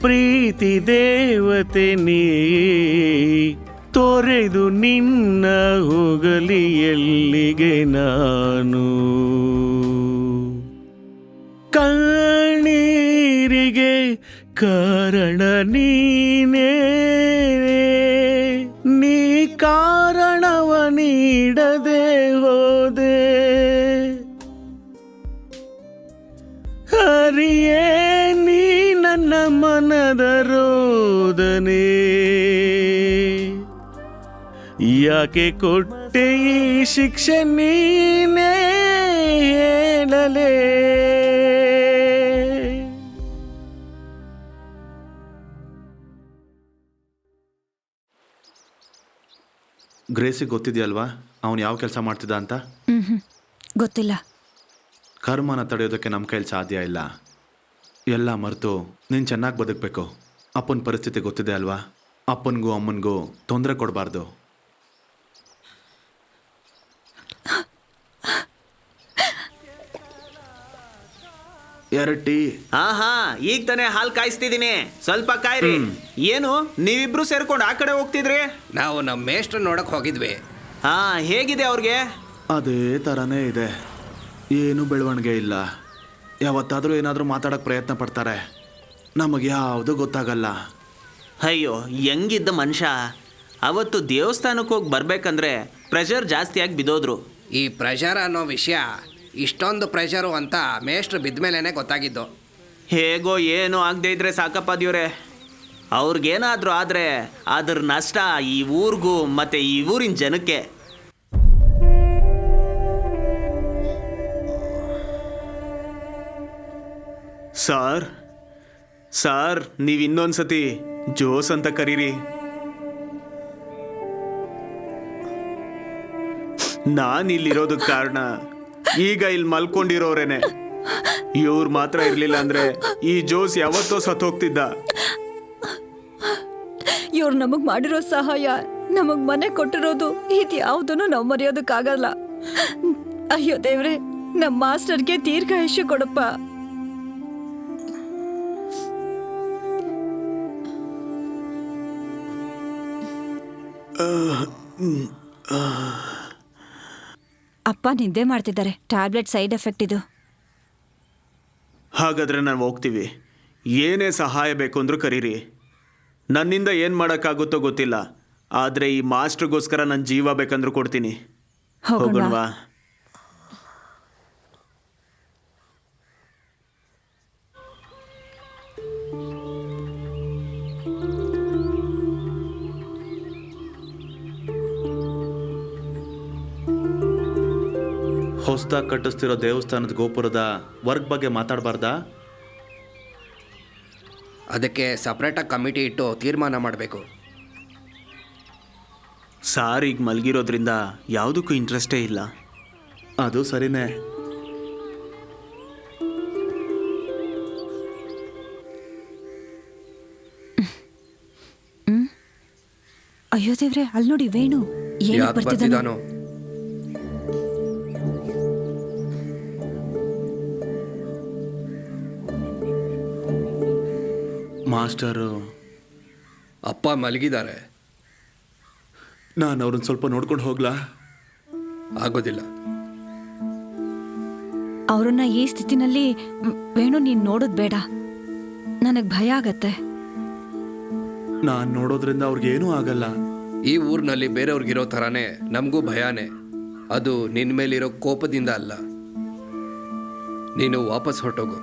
ಪ್ರೀತಿ ದೇವತೆ ನೀ ತೊರೆದು ನಿನ್ನ ಹೋಗಲಿ ಎಲ್ಲಿಗೆ ನಾನು ಕಣ್ಣೀರಿಗೆ ಕಾರಣ ನೀನೇ ನೀ ಕಾರಣವ ನೀಡದೆ ಹೋದೆ ಹರಿಯೇ ನೀ ನನ್ನ ಮನದ ರೋದನೆ ಯಾಕೆ ಕೊಟ್ಟೆ ಈ ಶಿಕ್ಷೆ ನೀನೇ ಹೇಳಲೇ ಗ್ರೇಸಿಗೆ ಗೊತ್ತಿದೆಯಲ್ವಾ ಅವನು ಯಾವ ಕೆಲಸ ಮಾಡ್ತಿದ್ದ ಅಂತ? ಗೊತ್ತಿಲ್ಲ. ಕರ್ಮನ ತಡೆಯೋದಕ್ಕೆ ನಮ್ಮ ಕೈಲಿ ಸಾಧ್ಯ ಇಲ್ಲ. ಎಲ್ಲ ಮರೆತು ನೀನು ಚೆನ್ನಾಗಿ ಬದುಕಬೇಕು. ಅಪ್ಪನ ಪರಿಸ್ಥಿತಿ ಗೊತ್ತಿದೆ ಅಲ್ವಾ? ಅಪ್ಪನಿಗೂ ಅಮ್ಮನಿಗೂ ತೊಂದರೆ ಕೊಡಬಾರ್ದು. ಎರಟಿ ಆಹಾ ಈಗ ತಾನೇ ಹಾಲು ಕಾಯಿಸ್ತಿದ್ದೀನಿ, ಸ್ವಲ್ಪ ಕಾಯ್ರಿ. ಏನು ನೀವಿಬ್ರು ಸೇರ್ಕೊಂಡು ಆ ಕಡೆ ಹೋಗ್ತಿದ್ರಿ? ನಾವು ನಮ್ಮ ಮೇಷ್ಟ್ರ ನೋಡಕ್ ಹೋಗಿದ್ವಿ. ಹಾ, ಹೇಗಿದೆ ಅವ್ರಿಗೆ? ಅದೇ ಥರನೇ ಇದೆ, ಏನೂ ಬೆಳವಣಿಗೆ ಇಲ್ಲ. ಯಾವತ್ತಾದರೂ ಏನಾದರೂ ಮಾತಾಡೋಕ್ಕೆ ಪ್ರಯತ್ನ ಪಡ್ತಾರೆ, ನಮಗೆ ಯಾವುದೂ ಗೊತ್ತಾಗಲ್ಲ. ಅಯ್ಯೋ, ಹೆಂಗಿದ್ದ ಮನುಷ್ಯ. ಅವತ್ತು ದೇವಸ್ಥಾನಕ್ಕೆ ಹೋಗಿ ಬರ್ಬೇಕಂದ್ರೆ ಪ್ರೆಷರ್ ಜಾಸ್ತಿಯಾಗಿ ಬಿದ್ದೋದ್ರು. ಈ ಪ್ರೆಷರ್ ಅನ್ನೋ ವಿಷಯ ಇಷ್ಟೊಂದು ಪ್ರೆಷರು ಅಂತ ಮೇಷ್ಟ್ರು ಬಿದ್ದ ಮೇಲೇ ಗೊತ್ತಾಗಿದ್ದು. ಹೇಗೋ ಏನೋ ಆಗದೆ ಇದ್ರೆ ಸಾಕಪ್ಪ ದೇವ್ರೆ. ಅವ್ರಿಗೇನಾದರೂ ಆದರೆ ಅದ್ರ ನಷ್ಟ ಈ ಊರಿಗೂ ಮತ್ತು ಈ ಊರಿನ ಜನಕ್ಕೆ. ಸಾರ್ ನೀವು ಇನ್ನೊಂದ್ಸತಿ ಜೋಸ್ ಅಂತ ಕರೀರಿ. ನಾನಿಲ್ಲಿರೋದಕ್ಕೆ ಕಾರಣ ಈಗ ಇಲ್ಲಿ ಮಲ್ಕೊಂಡಿರೋರೇನೆ. ಇವ್ರು ಮಾತ್ರ ಇರಲಿಲ್ಲ ಅಂದ್ರೆ ಈ ಜೋಸ್ ಯಾವತ್ತೋ ಸತ್ತೋಗ್ತಿದ್ದ. ಇವ್ರು ನಮಗ್ ಮಾಡಿರೋ ಸಹಾಯ, ನಮಗ್ ಮನೆ ಕೊಟ್ಟಿರೋದು, ಇದು ಯಾವುದನ್ನು ನಾವು ಮರೆಯೋದಕ್ಕಾಗಲ್ಲ. ಅಯ್ಯೋ ದೇವ್ರೆ, ನಮ್ಮ ಮಾಸ್ಟರ್ಗೆ ದೀರ್ಘಾಯುಷ್ಯ ಕೊಡಪ್ಪ. ಅಪ್ಪ ನಿದ್ದೆ ಮಾಡ್ತಿದ್ದಾರೆ. ಟ್ಯಾಬ್ಲೆಟ್ ಸೈಡ್ ಎಫೆಕ್ಟ್ ಇದು. ಹಾಗಾದ್ರೆ ನಾವು ಹೋಗ್ತೀವಿ. ಏನೇ ಸಹಾಯ ಬೇಕು ಅಂದ್ರೂ ಕರೀರಿ. ನನ್ನಿಂದ ಏನು ಮಾಡೋಕ್ಕಾಗುತ್ತೋ ಗೊತ್ತಿಲ್ಲ, ಆದರೆ ಈ ಮಾಸ್ಟ್ರಿಗೋಸ್ಕರ ನನ್ನ ಜೀವ ಬೇಕಂದ್ರೂ ಕೊಡ್ತೀನಿ. ಹೋಗೋಣವಾ? ಹೊಸದಾಗಿ ಕಟ್ಟಿಸ್ತಿರೋ ದೇವಸ್ಥಾನದ ಗೋಪುರದ ವರ್ಕ್ ಬಗ್ಗೆ ಮಾತಾಡಬಾರ್ದಾ? ಅದಕ್ಕೆ ಸಪ್ರೇಟಾಗಿ ಕಮಿಟಿ ಇಟ್ಟು ತೀರ್ಮಾನ ಮಾಡಬೇಕು. ಸಾರ್ ಈಗ ಮಲಗಿರೋದ್ರಿಂದ ಯಾವುದಕ್ಕೂ ಇಂಟ್ರೆಸ್ಟೇ ಇಲ್ಲ. ಅದು ಸರಿನೇ. ಅಯ್ಯೋ ದೇವ್ರೆ, ಅಲ್ಲಿ ನೋಡಿ ವೇಣು ಏನು ಯಾಕೆ ಬರ್ತಿದ್ದಾನೋ. ಬರ್ತಿದ್ದಾನೋ? ಮಾಸ್ಟರು, ಅಪ್ಪ ಮಲಗಿದ್ದಾರೆ. ನಾನು ಅವ್ರನ್ನ ಸ್ವಲ್ಪ ನೋಡ್ಕೊಂಡು ಹೋಗ್ಲಾ? ಆಗೋದಿಲ್ಲ. ಅವ್ರನ್ನ ಈ ಸ್ಥಿತಿನಲ್ಲಿ ವೇಣು ನೀನ್ ನೋಡೋದ್ ಬೇಡ, ನನಗ್ ಭಯ ಆಗತ್ತೆ. ನಾನು ನೋಡೋದ್ರಿಂದ ಅವ್ರಿಗೇನೂ ಆಗಲ್ಲ. ಈ ಊರಿನಲ್ಲಿ ಬೇರೆಯವ್ರಿಗಿರೋ ಥರನೇ ನಮಗೂ ಭಯನೇ. ಅದು ನಿನ್ನ ಮೇಲಿರೋ ಕೋಪದಿಂದ ಅಲ್ಲ. ನೀನು ವಾಪಸ್ ಹೊರಟೋಗು.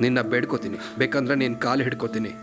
ನಿನ್ನ ಬೇಡ್ಕೋತೀನಿ, ಬೇಕಂದ್ರೆ ನೀನು ಕಾಲು ಹಿಡ್ಕೋತೀನಿ.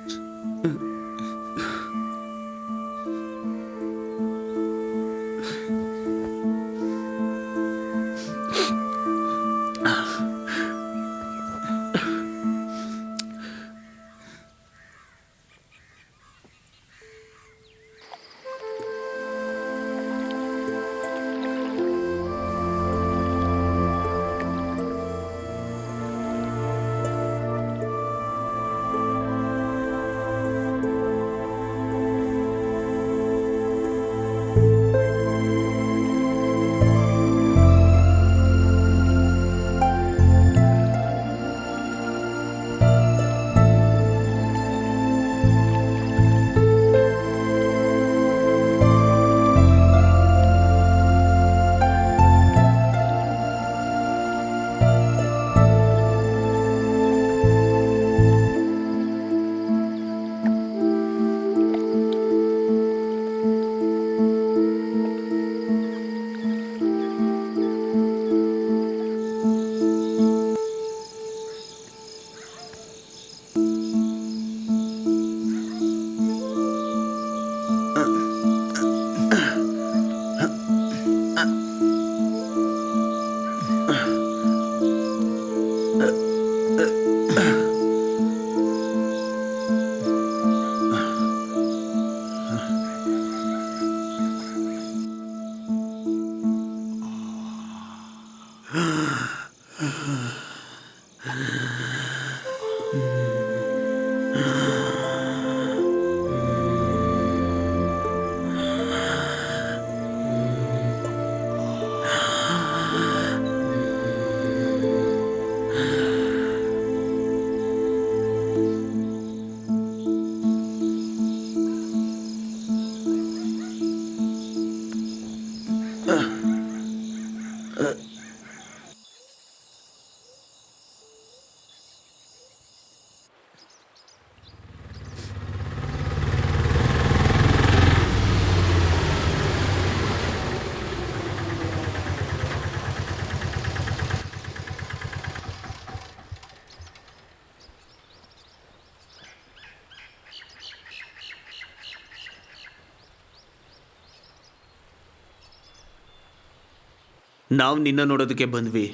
ನಾವು ನಿನ್ನ ನೋಡೋದಕ್ಕೆ ಬಂದ್ವಿ.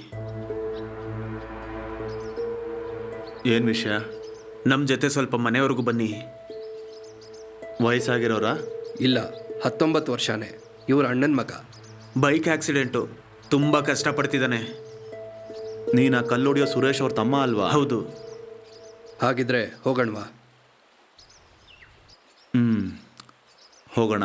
ಏನು ವಿಷಯ? ನಮ್ಮ ಜೊತೆ ಸ್ವಲ್ಪ ಮನೆವರೆಗೂ ಬನ್ನಿ. ವಯಸ್ಸಾಗಿರೋರಾ? ಇಲ್ಲ, 19 ವರ್ಷನೇ. ಇವ್ರ ಅಣ್ಣನ ಮಗ. ಬೈಕ್ ಆಕ್ಸಿಡೆಂಟು, ತುಂಬ ಕಷ್ಟಪಡ್ತಿದ್ದಾನೆ. ನೀನು ಆ ಕಲ್ಲೊಡಿಯೋ ಸುರೇಶ್ ಅವ್ರ ತಮ್ಮ ಅಲ್ವಾ? ಹೌದು. ಹಾಗಿದ್ರೆ ಹೋಗೋಣವಾ? ಹೋಗೋಣ.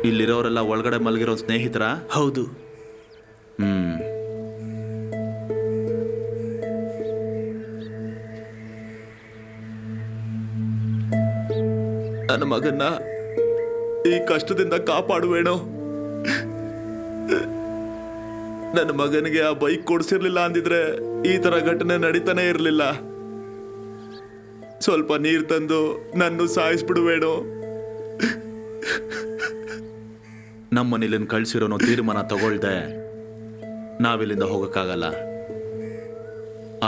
ಇಲ್ಲಿರೋರೆಲ್ಲ ಒಳಗಡೆ ಮಲಗಿರೋ ಸ್ನೇಹಿತರ? ಹೌದು. ನನ್ನ ಮಗನ್ನ ಈ ಕಷ್ಟದಿಂದ ಕಾಪಾಡುವೇಣೋ. ನನ್ನ ಮಗನಿಗೆ ಆ ಬೈಕ್ ಕೊಡ್ಸಿರ್ಲಿಲ್ಲ ಅಂದಿದ್ರೆ ಈ ತರ ಘಟನೆ ನಡೀತಾನೆ ಇರಲಿಲ್ಲ. ಸ್ವಲ್ಪ ನೀರು ತಂದು ನನ್ನ ಸಾಯಿಸ್ಬಿಡುವೇಣೋ. ನಮ್ಮನಿಲ್ಲಿಂದ ಕಳ್ಸಿರೋನು ತೀರ್ಮಾನ ತಗೊಳ್ದೆ ನಾವಿಲ್ಲಿಂದ ಹೋಗಕ್ಕಾಗಲ್ಲ.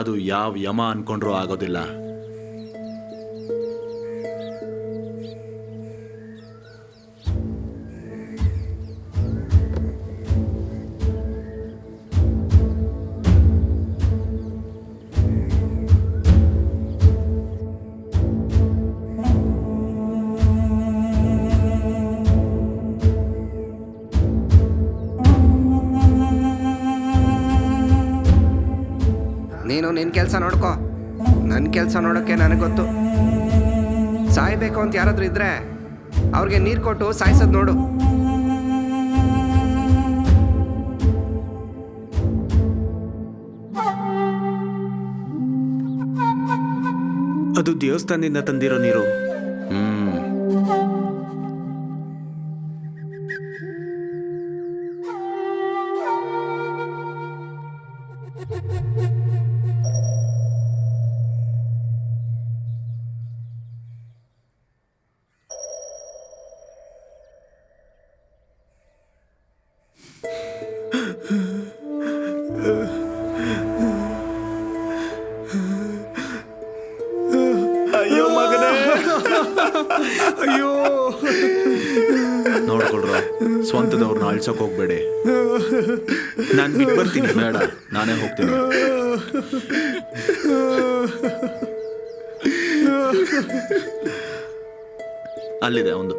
ಅದು ಯಾವ ಯಮ ಅನ್ಕೊಂಡ್ರೂ ಆಗೋದಿಲ್ಲ. ನೀನು ನಿನ್ನ ಕೆಲಸ ನೋಡ್ಕೋ, ನನ್ನ ಕೆಲಸ ನೋಡೋಕ್ಕೆ ನನಗೆ ಗೊತ್ತು. ಸಾಯ್ಬೇಕು ಅಂತ ಯಾರಾದರೂ ಇದ್ರೆ ಅವ್ರಿಗೆ ನೀರು ಕೊಟ್ಟು ಸಾಯಿಸೋದು ನೋಡು. ಅದು ದೇವಸ್ಥಾನದಿಂದ ತಂದಿರೋ ನೀರು. ಅಯ್ಯೋ ಮಗನೇ, ಅಯ್ಯೋ. ನೋಡ್ಕೊಳ್ರ, ಸ್ವಂತದವ್ರನ್ನ ಅಳ್ಸಕ್ ಹೋಗ್ಬೇಡಿ. ನಾನು ಬಿಟ್ಟು ಬರ್ತೀನಿ. ಬೇಡ, ನಾನೇ ಹೋಗ್ತೀನಿ. ಅಲ್ಲಿದೆ ಒಂದು.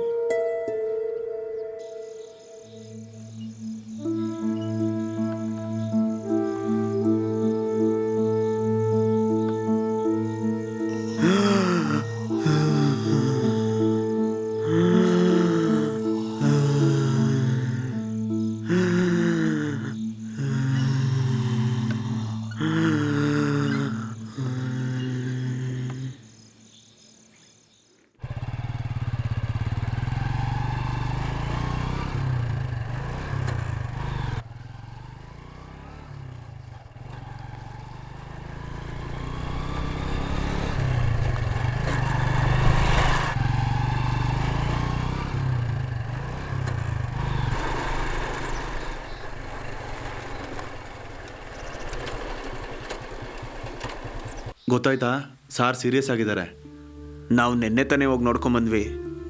ಗೊತ್ತಾಯ್ತಾ? ಸಾರ್ ಸೀರಿಯಸ್ ಆಗಿದ್ದಾರೆ. ನಾವು ನೆನ್ನೆ ತಾನೇ ಹೋಗಿ ನೋಡ್ಕೊಂಬಂದ್ವಿ.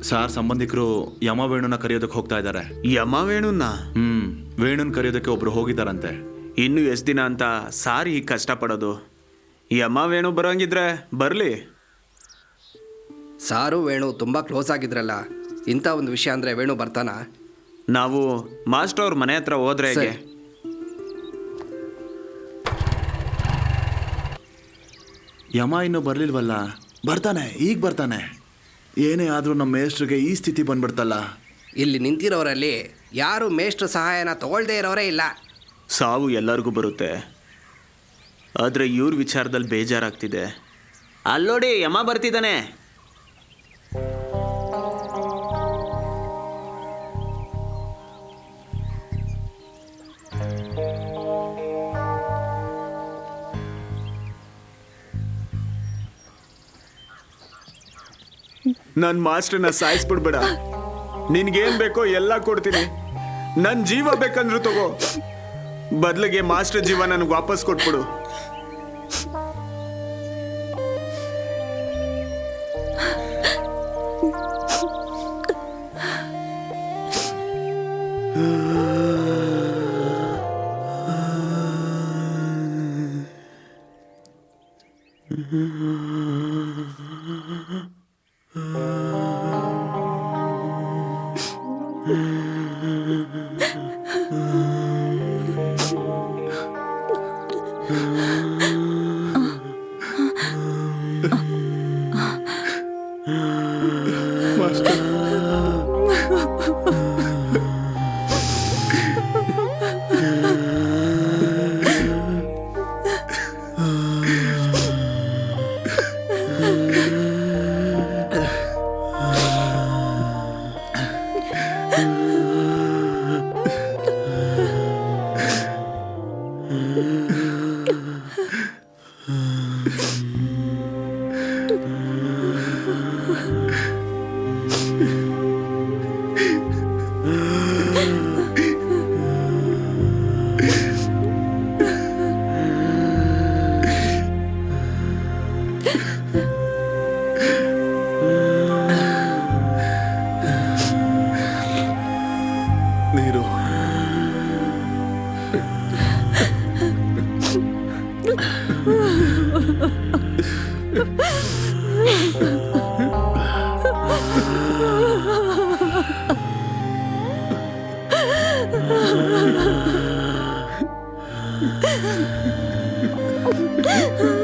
ಸಾರ್ ಸಂಬಂಧಿಕರು ಯಮ ವೇಣುನ ಕರೆಯೋದಕ್ಕೆ ಹೋಗ್ತಾ ಇದ್ದಾರೆ. ಯಮ ವೇಣುನ? ವೇಣುನ್ ಕರೆಯೋದಕ್ಕೆ ಒಬ್ರು ಹೋಗಿದ್ದಾರಂತೆ. ಇನ್ನು ಎಷ್ಟು ದಿನ ಅಂತ ಸಾರ್ ಹೀಗೆ ಕಷ್ಟಪಡೋದು? ಯಮ ವೇಣು ಬರೋಂಗಿದ್ರೆ ಬರಲಿ. ಸಾರು ವೇಣು ತುಂಬ ಕ್ಲೋಸ್ ಆಗಿದ್ರಲ್ಲ, ಇಂಥ ಒಂದು ವಿಷಯ ಅಂದರೆ ವೇಣು ಬರ್ತಾನ? ನಾವು ಮಾಸ್ಟರ್ ಅವ್ರ ಮನೆ ಹತ್ರ ಹೋದ್ರೆ ಹೇಗೆ? ಯಮ ಇನ್ನೂ ಬರ್ಲಿಲ್ವಲ್ಲ? ಬರ್ತಾನೆ, ಈಗ ಬರ್ತಾನೆ. ಏನೇ ಆದರೂ ನಮ್ಮ ಮೇಷ್ಟ್ರಿಗೆ ಈ ಸ್ಥಿತಿ ಬಂದ್ಬಿಡ್ತಲ್ಲ. ಇಲ್ಲಿ ನಿಂತಿರೋರಲ್ಲಿ ಯಾರು ಮೇಷ್ಟ್ರ ಸಹಾಯನ ತಗೊಳ್ದೇ ಇರೋರೇ ಇಲ್ಲ. ಸಾವು ಎಲ್ಲರಿಗೂ ಬರುತ್ತೆ, ಆದರೆ ಇವ್ರ ವಿಚಾರದಲ್ಲಿ ಬೇಜಾರಾಗ್ತಿದೆ. ಅಲ್ಲೋಡಿ, ಯಮ ಬರ್ತಿದ್ದಾನೆ. ನನ್ನ ಮಾಸ್ಟರ್ನ ಸಾಯಿಸ್ಬಿಡ್ಬೇಡ. ನಿನ್ಗೇನ್ ಬೇಕೋ ಎಲ್ಲ ಕೊಡ್ತೀನಿ. ನನ್ನ ಜೀವ ಬೇಕಂದ್ರು ತಗೋ, ಬದಲಿಗೆ ಮಾಸ್ಟರ್ ಜೀವ ನನಗೆ ವಾಪಸ್ ಕೊಟ್ಬಿಡು. ನೀರು Ah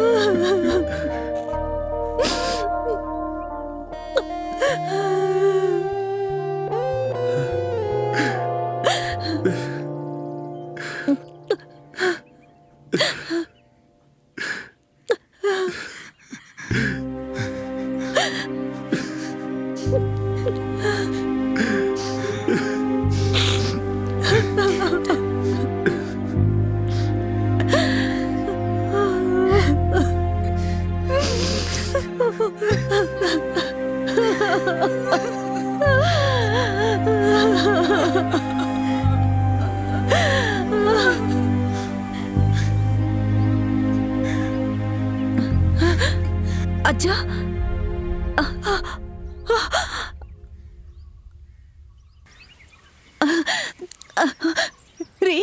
ಅಜ್ಜ, ರೀ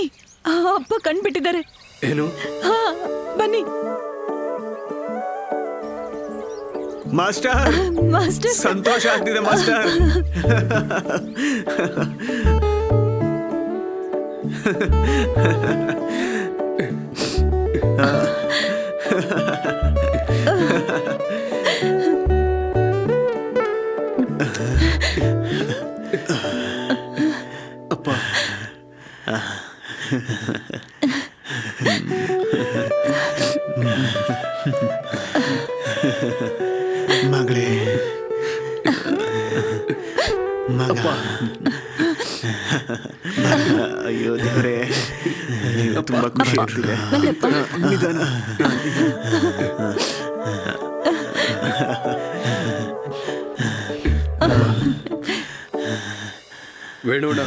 ಅಪ್ಪ ಕಣ್ಬಿಟ್ಟಿದ್ದಾರೆ. ಏನು? ಬನ್ನಿ ಮಾಸ್ಟರ್, ಮಾಸ್ಟರ್. ಸಂತೋಷ ಆಗ್ತಿದೆ ಮಾಸ್ಟರ್. ಅಪ್ಪ, ಮಗಳೇ, ಮಗ. ಅಯ್ಯೋ ದೇವ್ರೆ, ತುಂಬಾ ಖುಷಿ ಆಗ್ತಿದೆ. ನಿಧಾನ. ವೇಣುಣ್ಣ,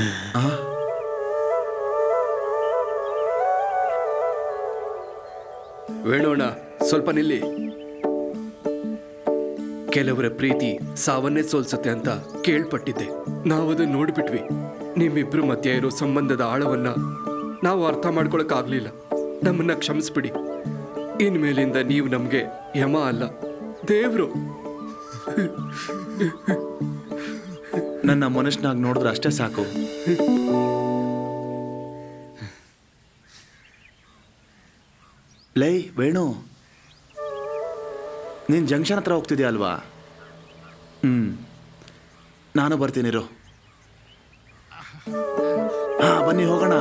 ವೇಣುಣ್ಣ, ಸ್ವಲ್ಪ ನಿಲ್ಲಿ. ಕೆಲವರ ಪ್ರೀತಿ ಸಾವನ್ನೇ ಸೋಲ್ಸತ್ತೆ ಅಂತ ಕೇಳ್ಪಟ್ಟಿದ್ದೆ. ನಾವದನ್ನ ನೋಡ್ಬಿಟ್ವಿ. ನಿಮ್ಮಿಬ್ರು ಮಧ್ಯೆ ಇರೋ ಸಂಬಂಧದ ಆಳವನ್ನ ನಾವು ಅರ್ಥ ಮಾಡ್ಕೊಳಕ್ಕಾಗ್ಲಿಲ್ಲ. ನಮ್ಮನ್ನ ಕ್ಷಮಿಸ್ಬಿಡಿ. ಇನ್ಮೇಲಿಂದ ನೀವು ನಮ್ಗೆ ಯಮ ಅಲ್ಲ, ದೇವ್ರು. ನನ್ನ ಮನುಷ್ಯನಾಗಿ ನೋಡಿದ್ರೆ ಅಷ್ಟೇ ಸಾಕು. ಲೈ ವೇಣು, ನೀನು ಜಂಕ್ಷನ್ ಹತ್ರ ಹೋಗ್ತಿದ್ಯಾ ಅಲ್ವಾ? ನಾನು ಬರ್ತೀನಿರು. ಹಾಂ, ಬನ್ನಿ ಹೋಗೋಣ.